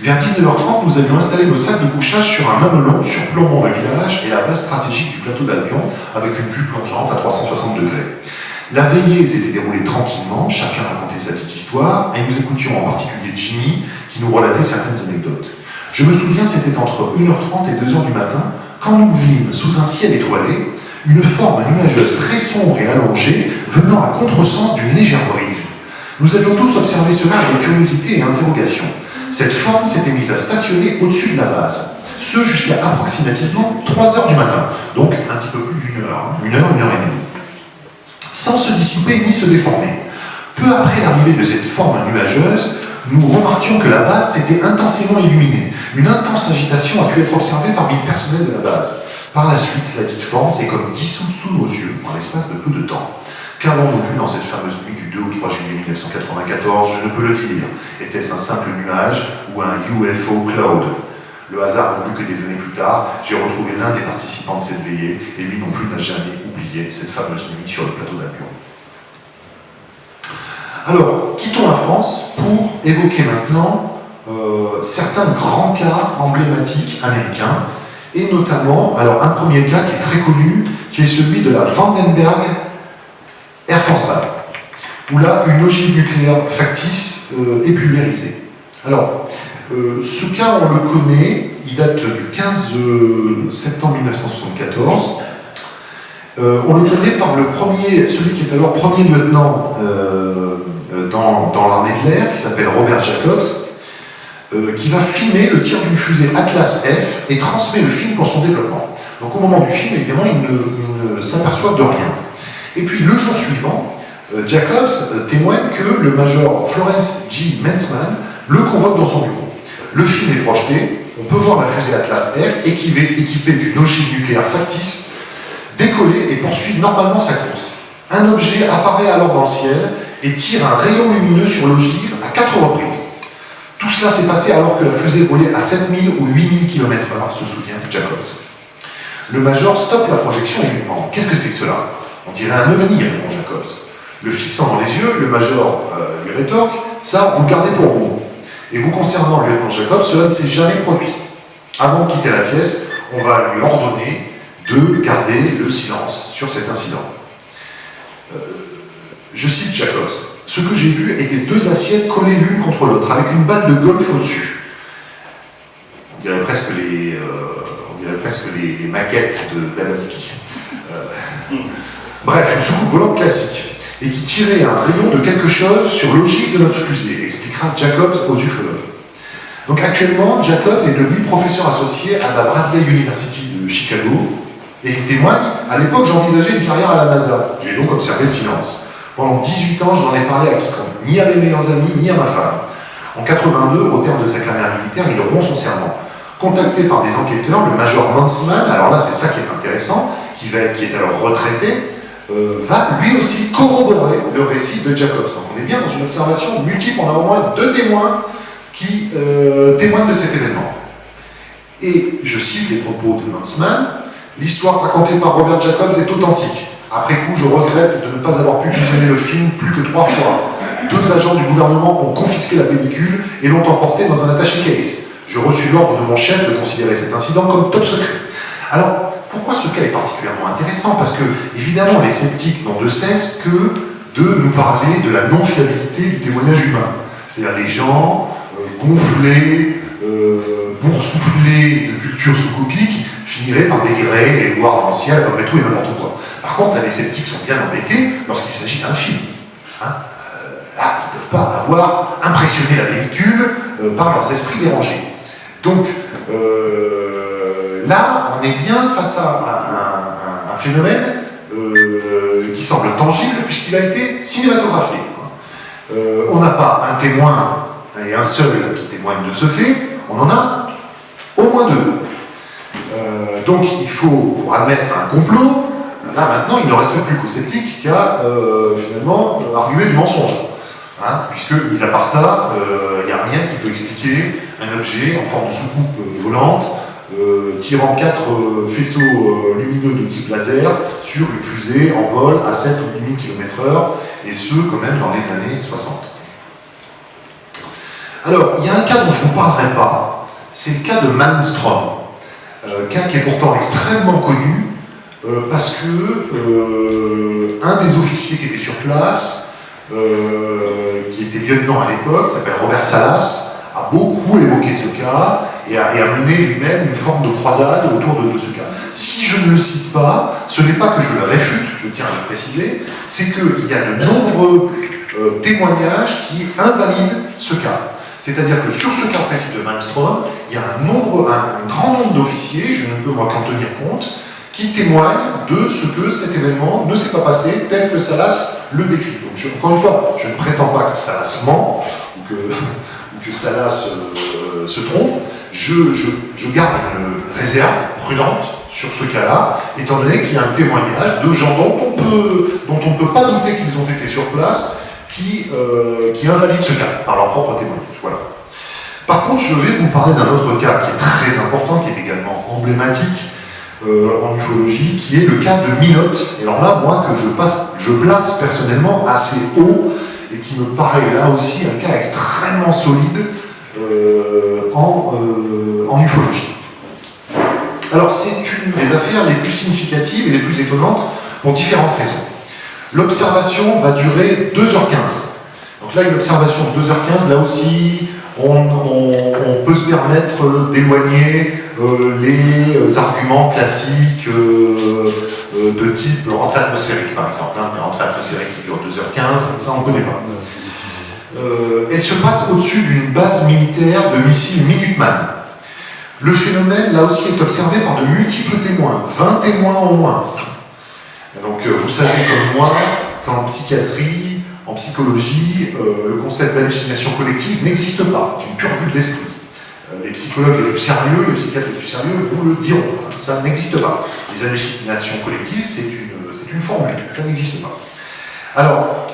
Vers 19h30, nous avions installé nos sacs de couchage sur un mamelon surplombant le village et la base stratégique du plateau d'Albion avec une vue plongeante à 360 degrés. La veillée s'était déroulée tranquillement, chacun racontait sa petite histoire, et nous écoutions en particulier Jimmy qui nous relatait certaines anecdotes. Je me souviens, c'était entre 1h30 et 2h du matin, quand nous vîmes, sous un ciel étoilé, une forme nuageuse très sombre et allongée venant à contresens d'une légère brise. Nous avions tous observé cela avec curiosité et interrogation. Cette forme s'était mise à stationner au-dessus de la base, ce jusqu'à approximativement 3 heures du matin, donc un petit peu plus d'une heure, une heure et demie, sans se dissiper ni se déformer. Peu après l'arrivée de cette forme nuageuse, nous remarquions que la base s'était intensément illuminée. Une intense agitation a pu être observée parmi le personnel de la base. Par la suite, la dite forme s'est comme dissoute sous nos yeux, en l'espace de peu de temps. Qu'avons-nous vu dans cette fameuse nuit du 2 au 3 juillet 1994? Je ne peux le dire. Était-ce un simple nuage ou un UFO cloud? Le hasard a voulu que des années plus tard, j'ai retrouvé l'un des participants de cette veillée, et lui non plus n'a jamais oublié cette fameuse nuit sur le plateau d'Albion. Alors, quittons la France pour évoquer maintenant certains grands cas emblématiques américains, et notamment, alors un premier cas qui est très connu, qui est celui de la Vandenberg Air Force Base, où là, une ogive nucléaire factice est pulvérisée. Alors, ce cas, on le connaît, il date du 15 septembre 1974. On le connaît par celui qui est alors premier lieutenant dans l'armée de l'air, qui s'appelle Robert Jacobs, qui va filmer le tir d'une fusée Atlas F et transmet le film pour son développement. Donc au moment du film, évidemment, il ne s'aperçoit de rien. Et puis le jour suivant, Jacobs témoigne que le major Florence G. Menzman le convoque dans son bureau. Le film est projeté, on peut voir la fusée Atlas F équipée d'une ogive nucléaire factice, décoller et poursuivre normalement sa course. Un objet apparaît alors dans le ciel et tire un rayon lumineux sur l'ogive à 4 reprises. Tout cela s'est passé alors que la fusée volait à 7000 ou 8000 km/h, se souvient Jacobs. Le major stoppe la projection et lui demande « Qu'est-ce que c'est que cela ?» On dirait un ovni, répond Jacobs. Le fixant dans les yeux, le major lui rétorque « Ça, vous le gardez pour vous. » Et vous concernant le lieutenant Jacobs, cela ne s'est jamais produit. Avant de quitter la pièce, on va lui ordonner de garder le silence sur cet incident. Je cite Jacobs. « Ce que j'ai vu étaient 2 assiettes collées l'une contre l'autre, avec une balle de golf au-dessus. » On dirait presque les maquettes d'Adamski. Bref, une soucoupe volante classique, et qui tirait un rayon de quelque chose sur l'ogive de notre fusée, expliquera Jacobs aux ufologues. Donc actuellement, Jacobs est devenu professeur associé à la Bradley University de Chicago, et il témoigne, à l'époque j'envisageais une carrière à la NASA, j'ai donc observé le silence. Pendant 18 ans, je n'en ai parlé à quiconque, ni à mes meilleurs amis, ni à ma femme. En 82, au terme de sa carrière militaire, il rompt son serment. Contacté par des enquêteurs, le major Mansman, alors là c'est ça qui est intéressant, qui est alors retraité, va lui aussi corroborer le récit de Jacobs. Donc on est bien dans une observation multiple, on a au moins 2 témoins qui témoignent de cet événement. Et je cite les propos de Mansman, « L'histoire racontée par Robert Jacobs est authentique. Après coup, je regrette de ne pas avoir pu visionner le film plus que 3 fois. 2 agents du gouvernement ont confisqué la pellicule et l'ont emportée dans un attaché case. Je reçus l'ordre de mon chef de considérer cet incident comme top secret. » Alors, pourquoi ce cas est particulièrement intéressant? Parce que, évidemment, les sceptiques n'ont de cesse que de nous parler de la non-fiabilité du témoignage humain. C'est-à-dire les gens gonflés, boursouflés de culture sous-copique finiraient par délirer et voir dans le ciel à peu près tout et n'importe quoi. Par contre, là, les sceptiques sont bien embêtés lorsqu'il s'agit d'un film. Là, ils ne peuvent pas avoir impressionné la pellicule par leurs esprits dérangés. Donc, là, on est bien face à un phénomène qui semble tangible puisqu'il a été cinématographié. On n'a pas un témoin et un seul qui témoigne de ce fait, on en a au moins 2. Donc il faut, pour admettre un complot, là maintenant il ne reste plus qu'au sceptique qu'à finalement arguer du mensonge. Puisque, mis à part ça, il n'y a rien qui peut expliquer un objet en forme de soucoupe volante tirant 4 faisceaux lumineux de type laser sur une fusée en vol à 7 ou 8 000 km/h, et ce, quand même, dans les années 60. Alors, il y a un cas dont je ne vous parlerai pas, c'est le cas de Malmström, cas qui est pourtant extrêmement connu, parce que un des officiers qui était sur place, qui était lieutenant à l'époque, s'appelle Robert Salas, a beaucoup évoqué ce cas et a mené lui-même une forme de croisade autour de ce cas. Si je ne le cite pas, ce n'est pas que je le réfute, je tiens à le préciser, c'est qu'il y a de nombreux témoignages qui invalident ce cas. C'est-à-dire que sur ce cas précis de Malmström, il y a un grand nombre d'officiers, je ne peux moi qu'en tenir compte, qui témoignent de ce que cet événement ne s'est pas passé tel que Salas le décrit. Donc encore une fois, je ne prétends pas que Salas ment, ou que Salas se trompe, je garde une réserve prudente sur ce cas-là, étant donné qu'il y a un témoignage de gens dont on ne peut pas douter qu'ils ont été sur place, qui invalident ce cas par leur propre témoignage. Voilà. Par contre, je vais vous parler d'un autre cas qui est très important, qui est également emblématique en ufologie, qui est le cas de Minotte. Et alors là, moi, que je place personnellement assez haut, et qui me paraît là aussi un cas extrêmement solide en ufologie. Alors, c'est une des affaires les plus significatives et les plus étonnantes pour différentes raisons. L'observation va durer 2h15. Donc là, une observation de 2h15, là aussi, on peut se permettre d'éloigner les arguments classiques de type rentrée atmosphérique, par exemple. Une rentrée atmosphérique qui dure 2h15, ça on ne connaît pas. Elle se passe au-dessus d'une base militaire de missiles Minuteman. Le phénomène, là aussi, est observé par de multiples témoins, 20 témoins au moins. Donc, vous savez comme moi qu'en psychiatrie, en psychologie, le concept d'hallucination collective n'existe pas. C'est une pure vue de l'esprit. Les psychologues les plus sérieux, les psychiatres les plus sérieux vous le diront. Ça n'existe pas. Les hallucinations collectives, c'est une formule. Ça n'existe pas. Alors,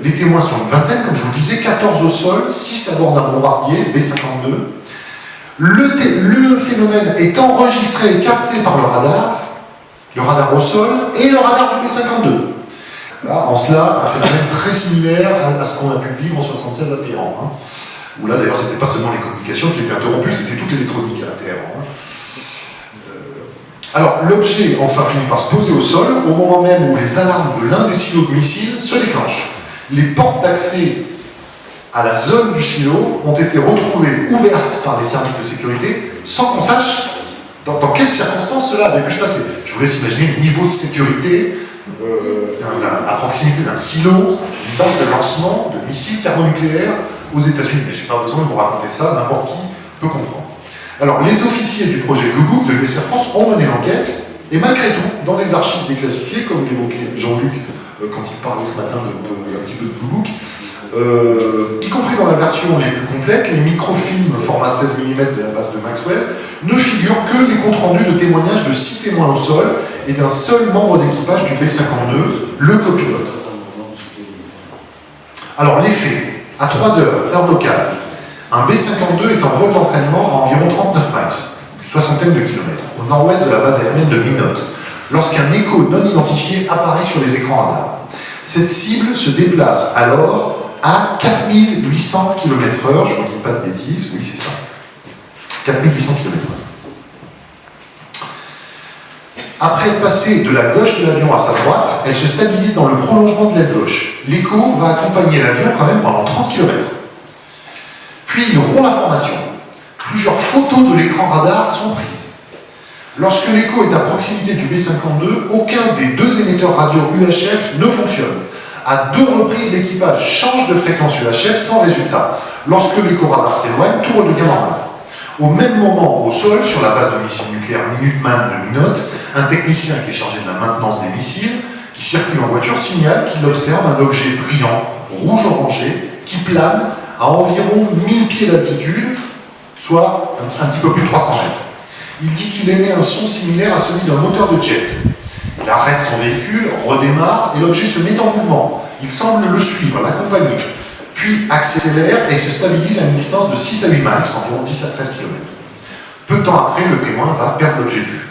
les témoins sont une vingtaine, comme je vous le disais, 14 au sol, 6 à bord d'un bombardier B-52. Le phénomène est enregistré et capté par le radar au sol et le radar du B-52. Là, en cela, un phénomène très similaire à ce qu'on a pu vivre en 76 à Téhéran. Hein, où là, d'ailleurs, c'était pas seulement les communications qui étaient interrompues, c'était toute l'électronique à Téhéran. Hein. Alors, l'objet, enfin, finit par se poser au sol au moment même où les alarmes de l'un des silos de missiles se déclenchent. Les portes d'accès à la zone du silo ont été retrouvées ouvertes par les services de sécurité sans qu'on sache dans quelles circonstances cela avait pu se passer. Je vous laisse imaginer le niveau de sécurité à proximité d'un silo, une base de lancement de missiles thermonucléaires aux États-Unis. Mais je n'ai pas besoin de vous raconter ça, n'importe qui peut comprendre. Alors, les officiers du projet Blue Book de l'US Air France ont mené l'enquête, et malgré tout, dans les archives déclassifiées, comme l'évoquait Jean-Luc quand il parlait ce matin un petit peu de Blue Book, y compris dans la version les plus complètes, les microfilms format 16 mm de la base de Maxwell ne figurent que les comptes rendus de témoignages de 6 témoins au sol et d'un seul membre d'équipage du B-52, le copilote. Alors les faits, à 3 heures, heure locale, un B-52 est en vol d'entraînement à environ 39 miles, une soixantaine de kilomètres, au nord-ouest de la base aérienne de Minotte, lorsqu'un écho non identifié apparaît sur les écrans radars. Cette cible se déplace alors à 4800 km/h, je ne dis pas de bêtises, oui c'est ça, 4800 km/h. Après être passée de la gauche de l'avion à sa droite, elle se stabilise dans le prolongement de l'aile gauche. L'écho va accompagner l'avion quand même pendant 30 km. Puis il rompt la formation. Plusieurs photos de l'écran radar sont prises. Lorsque l'écho est à proximité du B-52, aucun des 2 émetteurs radio UHF ne fonctionne. À 2 reprises, l'équipage change de fréquence UHF sans résultat. Lorsque l'écho radar s'éloigne, tout redevient normal. Au même moment, au sol, sur la base de missiles nucléaires Minuteman de Minotte, un technicien qui est chargé de la maintenance des missiles, qui circule en voiture, signale qu'il observe un objet brillant, rouge-orangé, qui plane à environ 1000 pieds d'altitude, soit un petit peu plus de 300 mètres. Il dit qu'il émet un son similaire à celui d'un moteur de jet. Il arrête son véhicule, redémarre, et l'objet se met en mouvement. Il semble le suivre, l'accompagner, puis accélère et se stabilise à une distance de 6 à 8 miles, environ 10 à 13 km. Peu de temps après, le témoin va perdre l'objet de vue.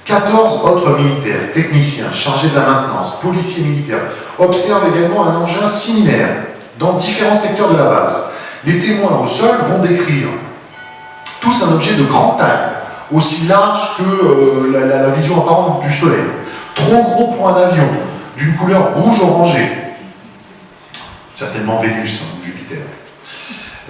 14 autres militaires, techniciens, chargés de la maintenance, policiers militaires, observent également un engin similaire dans différents secteurs de la base. Les témoins au sol vont décrire tous un objet de grande taille, aussi large que la vision apparente du soleil, trop gros pour un avion, d'une couleur rouge-orangée, certainement Vénus ou Jupiter.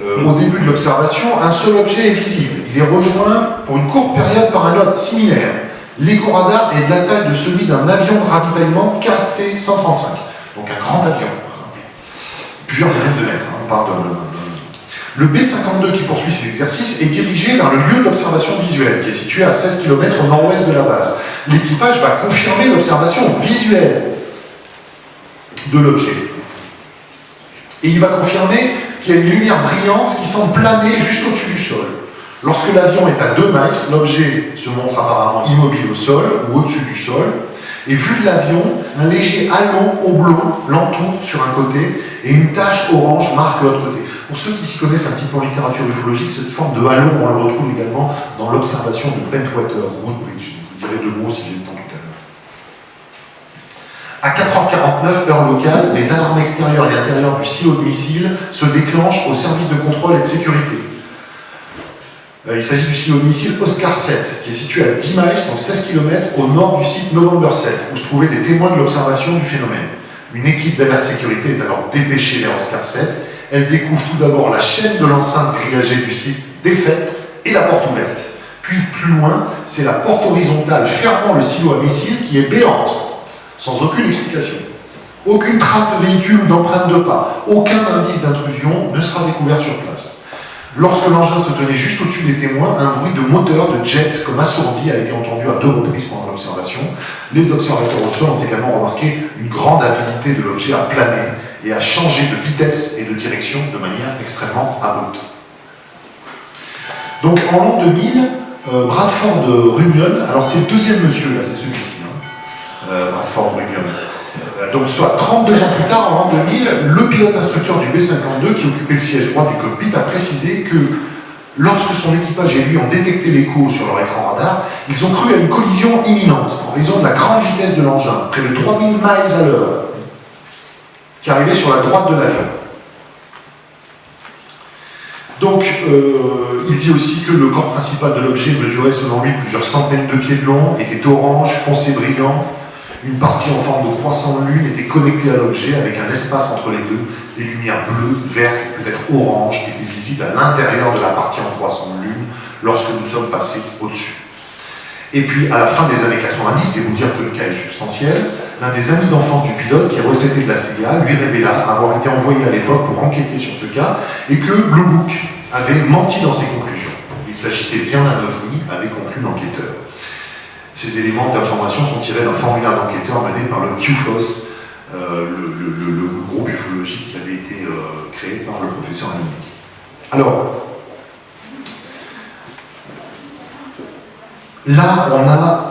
Au début de l'observation, un seul objet est visible. Il est rejoint pour une courte période par un autre similaire. L'écho-radar est de la taille de celui d'un avion de ravitaillement KC-135, donc un grand avion, plusieurs dizaines de mètres. Le B-52 qui poursuit cet exercice est dirigé vers le lieu de l'observation visuelle, qui est situé à 16 km au nord-ouest de la base. L'équipage va confirmer l'observation visuelle de l'objet. Et il va confirmer qu'il y a une lumière brillante qui semble planer juste au-dessus du sol. Lorsque l'avion est à 2 miles, l'objet se montre apparemment immobile au sol ou au-dessus du sol. Et vu de l'avion, un léger halo oblong l'entoure sur un côté et une tache orange marque l'autre côté. Pour ceux qui s'y connaissent un petit peu en littérature ufologique, cette forme de halo, on le retrouve également dans l'observation de Bentwaters, Woodbridge. Je vous dirai 2 mots si j'ai le temps tout à l'heure. À 4h49, heure locale, les alarmes extérieures et intérieures du silo de missile se déclenchent au service de contrôle et de sécurité. Il s'agit du silo de missile Oscar 7, qui est situé à 10 miles, donc 16 km, au nord du site November 7, où se trouvaient des témoins de l'observation du phénomène. Une équipe d'alerte sécurité est alors dépêchée vers Oscar 7. Elle découvre tout d'abord la chaîne de l'enceinte grillagée du site défaite et la porte ouverte. Puis, plus loin, c'est la porte horizontale fermant le silo à missile qui est béante, sans aucune explication. Aucune trace de véhicule ou d'empreinte de pas, aucun indice d'intrusion ne sera découvert sur place. Lorsque l'engin se tenait juste au-dessus des témoins, un bruit de moteur de jet comme assourdi a été entendu à 2 reprises pendant l'observation. Les observateurs au sol ont également remarqué une grande habilité de l'objet à planer et à changer de vitesse et de direction de manière extrêmement abrupte. Donc en l'an 2000, Bradford Runyon, alors c'est le deuxième monsieur là, c'est celui-ci, Bradford Runyon. Donc soit 32 ans plus tard, en l'an 2000, le pilote instructeur du B-52 qui occupait le siège droit du cockpit a précisé que lorsque son équipage et lui ont détecté l'écho sur leur écran radar, ils ont cru à une collision imminente en raison de la grande vitesse de l'engin, près de 3000 miles à l'heure, qui arrivait sur la droite de l'avion. Donc, il dit aussi que le corps principal de l'objet mesurait selon lui plusieurs centaines de pieds de long, était orange, foncé brillant. Une partie en forme de croissant de lune était connectée à l'objet avec un espace entre les deux. Des lumières bleues, vertes et peut-être oranges étaient visibles à l'intérieur de la partie en croissant de lune lorsque nous sommes passés au-dessus. Et puis, à la fin des années 90, c'est vous dire que le cas est substantiel, l'un des amis d'enfance du pilote, qui est retraité de la CIA, lui révéla avoir été envoyé à l'époque pour enquêter sur ce cas et que Blue Book avait menti dans ses conclusions. Il s'agissait bien d'un ovni, avait conclu l'enquêteur. Ces éléments d'information sont tirés d'un formulaire d'enquêteur mené par le QFOS, le groupe ufologique qui avait été créé par le professeur Hannick. Alors, là, on a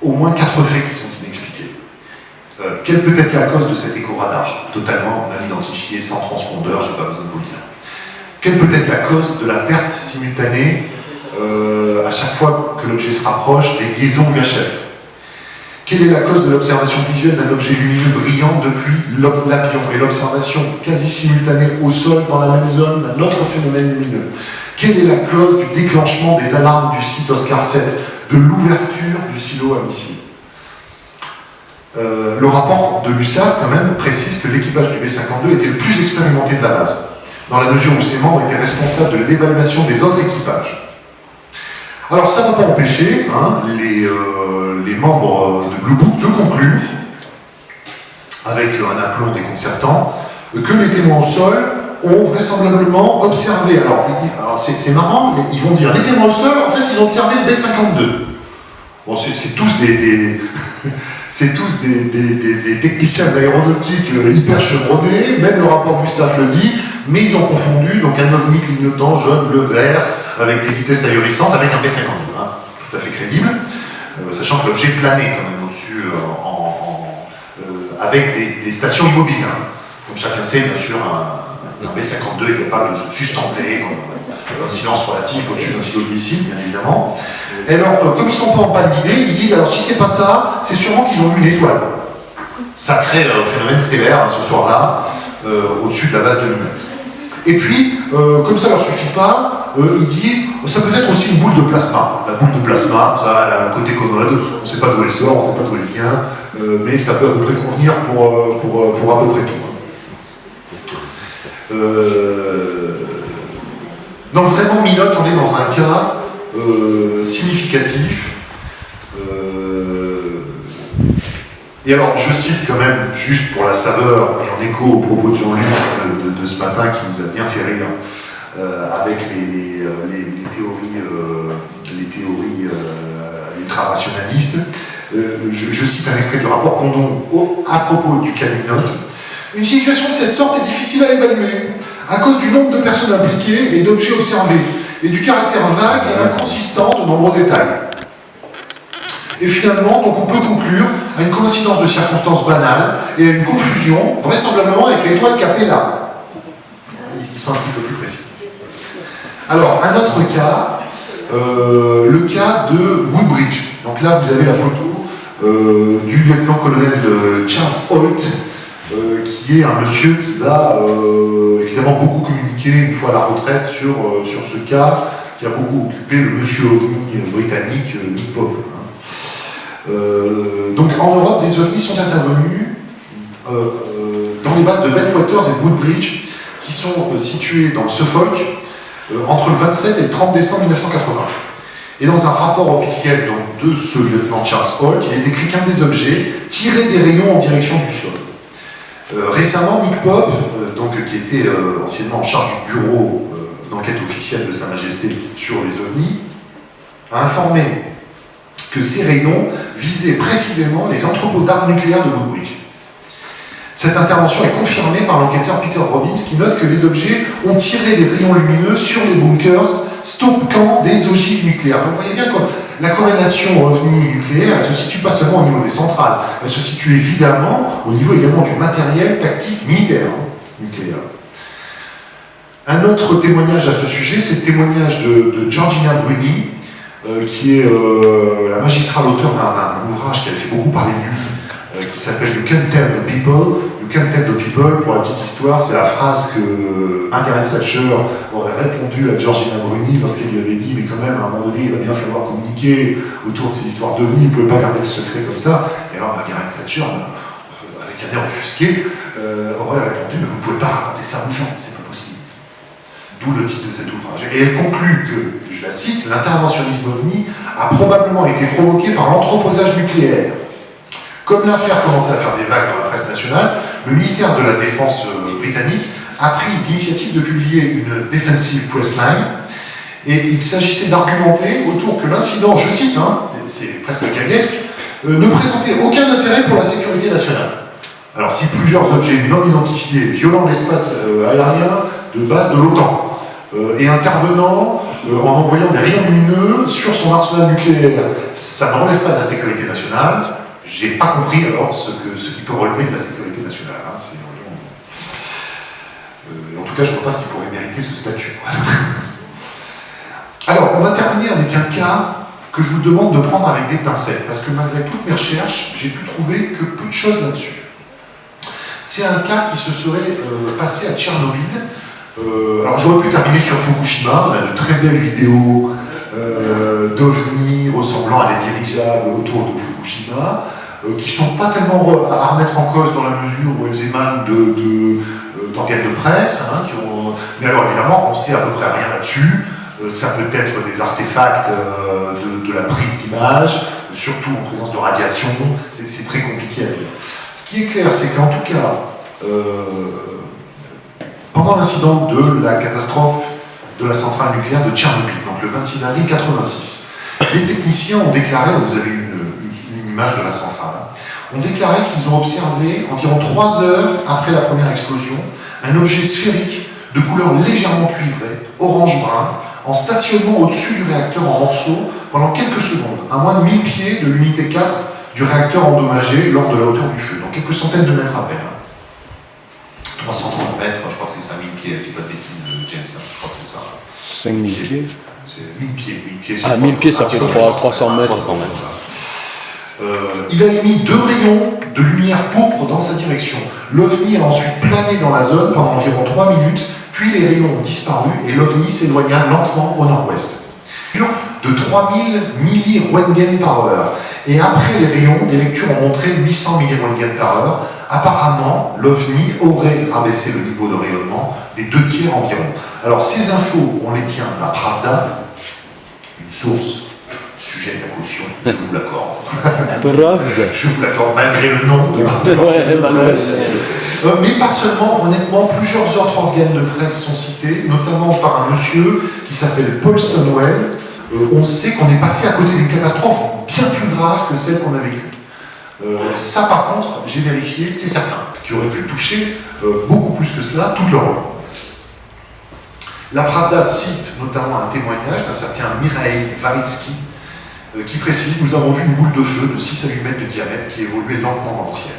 au moins 4 faits qui sont inexpliqués. Quelle peut être la cause de cet écho-radar, totalement non identifié, sans transpondeur, je n'ai pas besoin de vous le dire. Quelle peut être la cause de la perte simultanée à chaque fois que l'objet se rapproche des liaisons UHF? Quelle est la cause de l'observation visuelle d'un objet lumineux brillant depuis l'avion et l'observation quasi simultanée au sol dans la même zone d'un autre phénomène lumineux? Quelle est la cause du déclenchement des alarmes du site Oscar 7, de l'ouverture du silo à missiles? Le rapport de l'USAF, quand même, précise que l'équipage du B-52 était le plus expérimenté de la base, dans la mesure où ses membres étaient responsables de l'évaluation des autres équipages. Alors ça ne va pas empêcher les membres de Blue Book de conclure, avec un aplomb déconcertant, que les témoins au sol ont vraisemblablement observé. Alors c'est marrant, ils vont dire, les témoins au sol, en fait, ils ont observé le B-52. Bon, c'est tous des techniciens de l'aéronautique hyper chevronnés, même le rapport du SAF le dit, mais ils ont confondu donc un ovni clignotant jaune, bleu, vert, avec des vitesses ahurissantes, avec un B-52, tout à fait crédible, sachant que l'objet planait quand même au-dessus, avec des stations immobiles. Donc chacun sait, bien sûr, un B-52 est capable de se sustenter dans un silence relatif au-dessus d'un silo de missile, bien évidemment. Et alors, comme ils ne sont pas en panne d'idées, ils disent, alors si c'est pas ça, c'est sûrement qu'ils ont vu une étoile. Sacré phénomène stellaire, ce soir-là, au-dessus de la base de Minute. Et puis, comme ça ne leur suffit pas, ils disent, ça peut être aussi une boule de plasma. La boule de plasma, ça elle a un côté commode, on ne sait pas d'où elle sort, on ne sait pas d'où elle vient, mais ça peut à peu près convenir pour à peu près tout. Dans le vraiment Minot, on est dans un cas significatif. Et alors, je cite quand même, juste pour la saveur, et en écho aux propos de Jean-Luc de ce matin, qui nous a bien fait rire, avec les théories ultra-rationalistes. Je cite un extrait du rapport Condon à propos du cas de Minot. Une situation de cette sorte est difficile à évaluer, à cause du nombre de personnes impliquées et d'objets observés, et du caractère vague et inconsistant de nombreux détails. Et finalement, donc on peut conclure à une coïncidence de circonstances banales et à une confusion, vraisemblablement avec l'étoile Capella. Ils sont un petit peu plus précis. Alors, un autre cas, le cas de Woodbridge. Donc là, vous avez la photo du lieutenant-colonel Charles Holt, qui est un monsieur qui va évidemment beaucoup communiquer une fois à la retraite sur ce cas, qui a beaucoup occupé le monsieur ovni britannique Nick Pope. Donc en Europe, des ovnis sont intervenus dans les bases de Bellwaters et de Woodbridge, qui sont situées dans le Suffolk, entre le 27 et le 30 décembre 1980. Et dans un rapport officiel donc, de ce lieutenant Charles Holt, il est écrit qu'un des objets tirait des rayons en direction du sol. Récemment, Nick Pope, qui était anciennement en charge du bureau d'enquête officielle de Sa Majesté sur les ovnis, a informé que ces rayons visaient précisément les entrepôts d'armes nucléaires de Woodbridge. Cette intervention est confirmée par l'enquêteur Peter Robbins, qui note que les objets ont tiré des rayons lumineux sur les bunkers stockant des ogives nucléaires. Donc vous voyez bien que la corrélation ovni nucléaire, elle ne se situe pas seulement au niveau des centrales, elle se situe évidemment au niveau également du matériel tactique militaire nucléaire. Un autre témoignage à ce sujet, c'est le témoignage de Georgina Bruni, qui est la magistrale auteure d'un ouvrage qui avait fait beaucoup parler de lui, qui s'appelle You Can't Tell the People. You Can't Tell the People, pour la petite histoire, c'est la phrase que Margaret Thatcher aurait répondu à Georgina Bruni lorsqu'elle lui avait dit mais quand même, à un moment donné, il va bien falloir communiquer autour de ces histoires d'ovnis, vous ne pouvez pas garder le secret comme ça. Et alors Margaret Thatcher, avec un air offusqué, aurait répondu mais vous ne pouvez pas raconter ça aux gens, c'est pas possible. D'où le titre de cet ouvrage. Et elle conclut que, je la cite, l'interventionnisme ovni a probablement été provoqué par l'anthroposage nucléaire. Comme l'affaire commençait à faire des vagues dans la presse nationale, le ministère de la Défense britannique a pris l'initiative de publier une Defensive Press Line, et il s'agissait d'argumenter autour que l'incident, je cite, c'est presque gaguesque, ne présentait aucun intérêt pour la sécurité nationale. Alors si plusieurs objets non identifiés violant l'espace aérien de base de l'OTAN, et intervenant en envoyant des rayons lumineux sur son arsenal nucléaire, ça ne relève pas de la sécurité nationale. J'ai pas compris alors ce qui peut relever de la sécurité nationale. En tout cas, je ne vois pas ce qui pourrait mériter ce statut. Alors, on va terminer avec un cas que je vous demande de prendre avec des pincettes, parce que malgré toutes mes recherches, j'ai pu trouver que peu de choses là-dessus. C'est un cas qui se serait passé à Tchernobyl. Alors j'aurais pu terminer sur Fukushima, on a de très belles vidéos d'ovnis ressemblant à des dirigeables autour de Fukushima, qui ne sont pas tellement à remettre en cause dans la mesure où elles émanent d'organes de presse, mais alors évidemment on sait à peu près rien là-dessus. Ça peut être des artefacts de la prise d'image, surtout en présence de radiation, c'est très compliqué à dire. Ce qui est clair, c'est qu'en tout cas, pendant l'incident de la catastrophe de la centrale nucléaire de Tchernobyl, donc le 26 avril 1986, les techniciens ont déclaré, donc vous avez une image de la centrale, ont déclaré qu'ils ont observé, environ 3 heures après la première explosion, un objet sphérique de couleur légèrement cuivrée, orange-brun, en stationnement au-dessus du réacteur en morceaux pendant quelques secondes, à moins de 1000 pieds de l'unité 4 du réacteur endommagé lors de la hauteur du feu, donc quelques centaines de mètres à peine. 330 mètres, je crois que c'est 5000 pieds, je dis pas de bêtises, James, je crois que c'est ça. 5000 pieds C'est 1000 pieds, 1000 pieds. Ah, 1000 pieds, ça fait 300 mètres quand même. Il a émis 2 rayons de lumière pourpre dans sa direction. L'OVNI a ensuite plané dans la zone pendant environ 3 minutes, puis les rayons ont disparu et l'OVNI s'éloigna lentement au nord-ouest. De 3000 milliroentgen par heure. Et après les rayons, des lectures ont montré 800 milliroentgen par heure. Apparemment, l'OVNI aurait rabaissé le niveau de rayonnement des 2 tiers environ. Alors ces infos, on les tient à la Pravda, une source sujette à caution, je vous l'accorde. Je vous l'accorde malgré le nom de presse. Mais pas seulement, honnêtement, plusieurs autres organes de presse sont cités, notamment par un monsieur qui s'appelle Paul Stonewall. On sait qu'on est passé à côté d'une catastrophe bien plus grave que celle qu'on a vécue. Ça par contre, j'ai vérifié, c'est certain, qui aurait pu toucher beaucoup plus que cela toute l'Europe. La Pravda cite notamment un témoignage d'un certain Mikhail Varitsky qui précise « Nous avons vu une boule de feu de 6 à 8 mètres de diamètre qui évoluait lentement dans le ciel.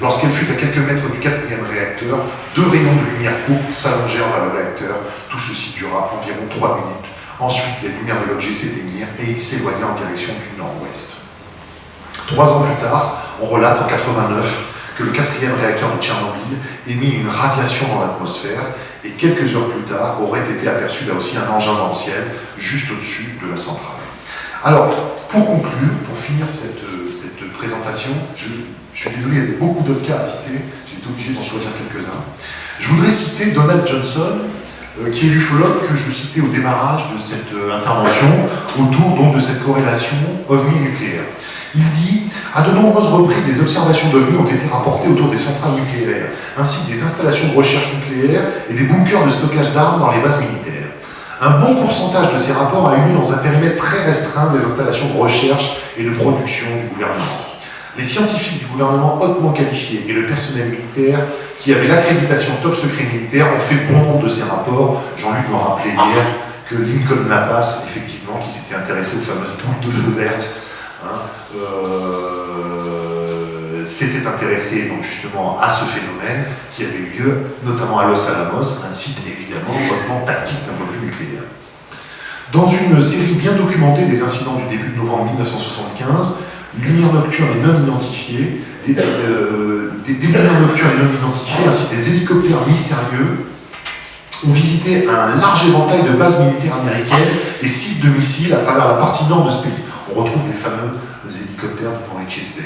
Lorsqu'elle fut à quelques mètres du 4e réacteur, 2 rayons de lumière pourpre s'allongèrent vers le réacteur. Tout ceci dura environ 3 minutes. Ensuite, les lumières de l'objet s'éteignirent et il s'éloigna en direction du nord-ouest. 3 ans plus tard, on relate en 89 que le 4e réacteur de Tchernobyl émit une radiation dans l'atmosphère et quelques heures plus tard aurait été aperçu là aussi un engin dans le ciel juste au-dessus de la centrale. Alors, pour conclure, pour finir cette présentation, je suis désolé, il y a beaucoup d'autres cas à citer, j'ai été obligé d'en choisir quelques-uns. Je voudrais citer Donald Johnson, qui est l'ufologue que je citais au démarrage de cette intervention, autour donc de cette corrélation OVNI-nucléaire. Il dit « À de nombreuses reprises, des observations d'OVNI ont été rapportées autour des centrales nucléaires, ainsi que des installations de recherche nucléaire et des bunkers de stockage d'armes dans les bases militaires. Un bon pourcentage de ces rapports a eu lieu dans un périmètre très restreint des installations de recherche et de production du gouvernement. Les scientifiques du gouvernement hautement qualifiés et le personnel militaire qui avait l'accréditation top secret militaire ont fait bon nombre de ces rapports. Jean-Luc me rappelait hier que Lincoln Lapace, effectivement, qui s'était intéressé aux fameuses boules de feu vertes, s'était intéressé donc justement à ce phénomène qui avait eu lieu notamment à Los Alamos, un site évidemment hautement tactique d'un point de vue nucléaire. Dans une série bien documentée des incidents du début de novembre 1975, lumières nocturnes et non identifiées, des lumières nocturnes et non identifiées ainsi que des hélicoptères mystérieux ont visité un large éventail de bases militaires américaines et sites de missiles à travers la partie nord de ce pays. On retrouve les fameux hélicoptères du Henry Chesney.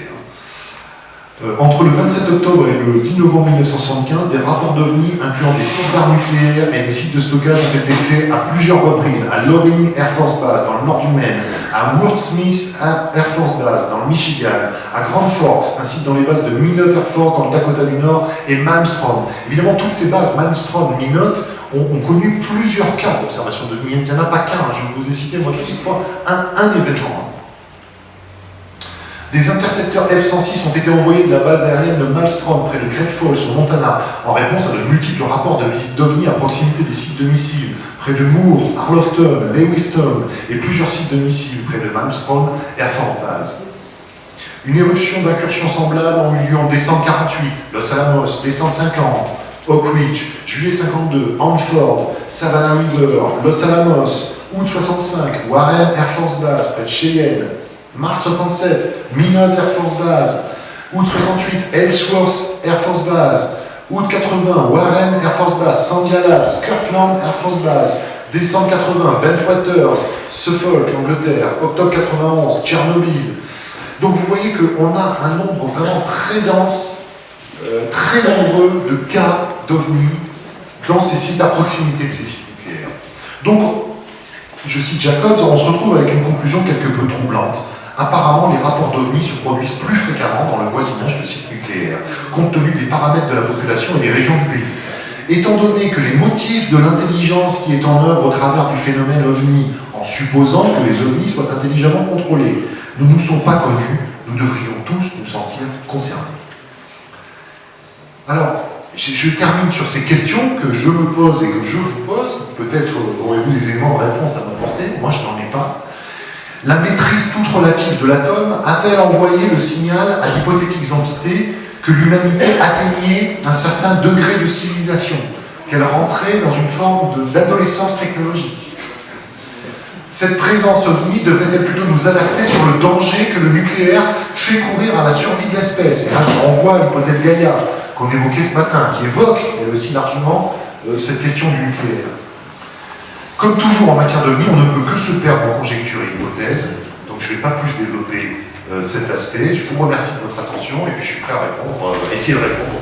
Entre le 27 octobre et le 10 novembre 1975, des rapports d'OVNI incluant des sites d'armes nucléaires et des sites de stockage ont été faits à plusieurs reprises, à Loring Air Force Base dans le nord du Maine, à Woodsmith Air Force Base dans le Michigan, à Grand Forks, ainsi que dans les bases de Minot Air Force dans le Dakota du Nord et Malmstrom. Évidemment, toutes ces bases, Malmstrom, Minot, ont connu plusieurs cas d'observation d'OVNI. Il n'y en a pas qu'un, je vous ai cité moi chaque fois un événement. Des intercepteurs F-106 ont été envoyés de la base aérienne de Malmstrom près de Great Falls au Montana en réponse à de multiples rapports de visites d'OVNI à proximité des sites de missiles près de Moore, Arlington, Lewiston et plusieurs sites de missiles près de Malmstrom Air Force Base. Une éruption d'incursions semblables ont eu lieu en décembre 48, Los Alamos, décembre 50, Oak Ridge, juillet 52, Hanford, Savannah River, Los Alamos, août 65, Warren Air Force Base près de Cheyenne, mars 67, Minot Air Force Base, août 68, Ellsworth Air Force Base, août 80, Warren Air Force Base, Sandia Labs, Kirtland Air Force Base, décembre 80, Bentwaters, Suffolk, Angleterre, octobre 91, Tchernobyl. Donc vous voyez qu'on a un nombre vraiment très dense, très nombreux de cas d'OVNI dans ces sites, à proximité de ces sites nucléaires. Donc, je cite Jacobs, on se retrouve avec une conclusion quelque peu troublante. Apparemment, les rapports d'OVNI se produisent plus fréquemment dans le voisinage de sites nucléaires, compte tenu des paramètres de la population et des régions du pays. Étant donné que les motifs de l'intelligence qui est en œuvre au travers du phénomène OVNI, en supposant que les OVNI soient intelligemment contrôlés, ne nous sont pas connus, nous devrions tous nous sentir concernés. Alors, je termine sur ces questions que je me pose et que je vous pose. Peut-être aurez-vous des éléments de réponse à m'apporter, moi je n'en ai pas. La maîtrise toute relative de l'atome a-t-elle envoyé le signal à d'hypothétiques entités que l'humanité atteignait un certain degré de civilisation, qu'elle rentrait dans une forme d'adolescence technologique? Cette présence OVNI devrait-elle plutôt nous alerter sur le danger que le nucléaire fait courir à la survie de l'espèce? Et là, je renvoie à l'hypothèse Gaïa qu'on évoquait ce matin, qui évoque, elle aussi largement, cette question du nucléaire. Comme toujours en matière d'OVNI, on ne peut que se perdre en conjectures et hypothèses, donc je ne vais pas plus développer cet aspect. Je vous remercie de votre attention et puis je suis prêt à répondre, essayer de répondre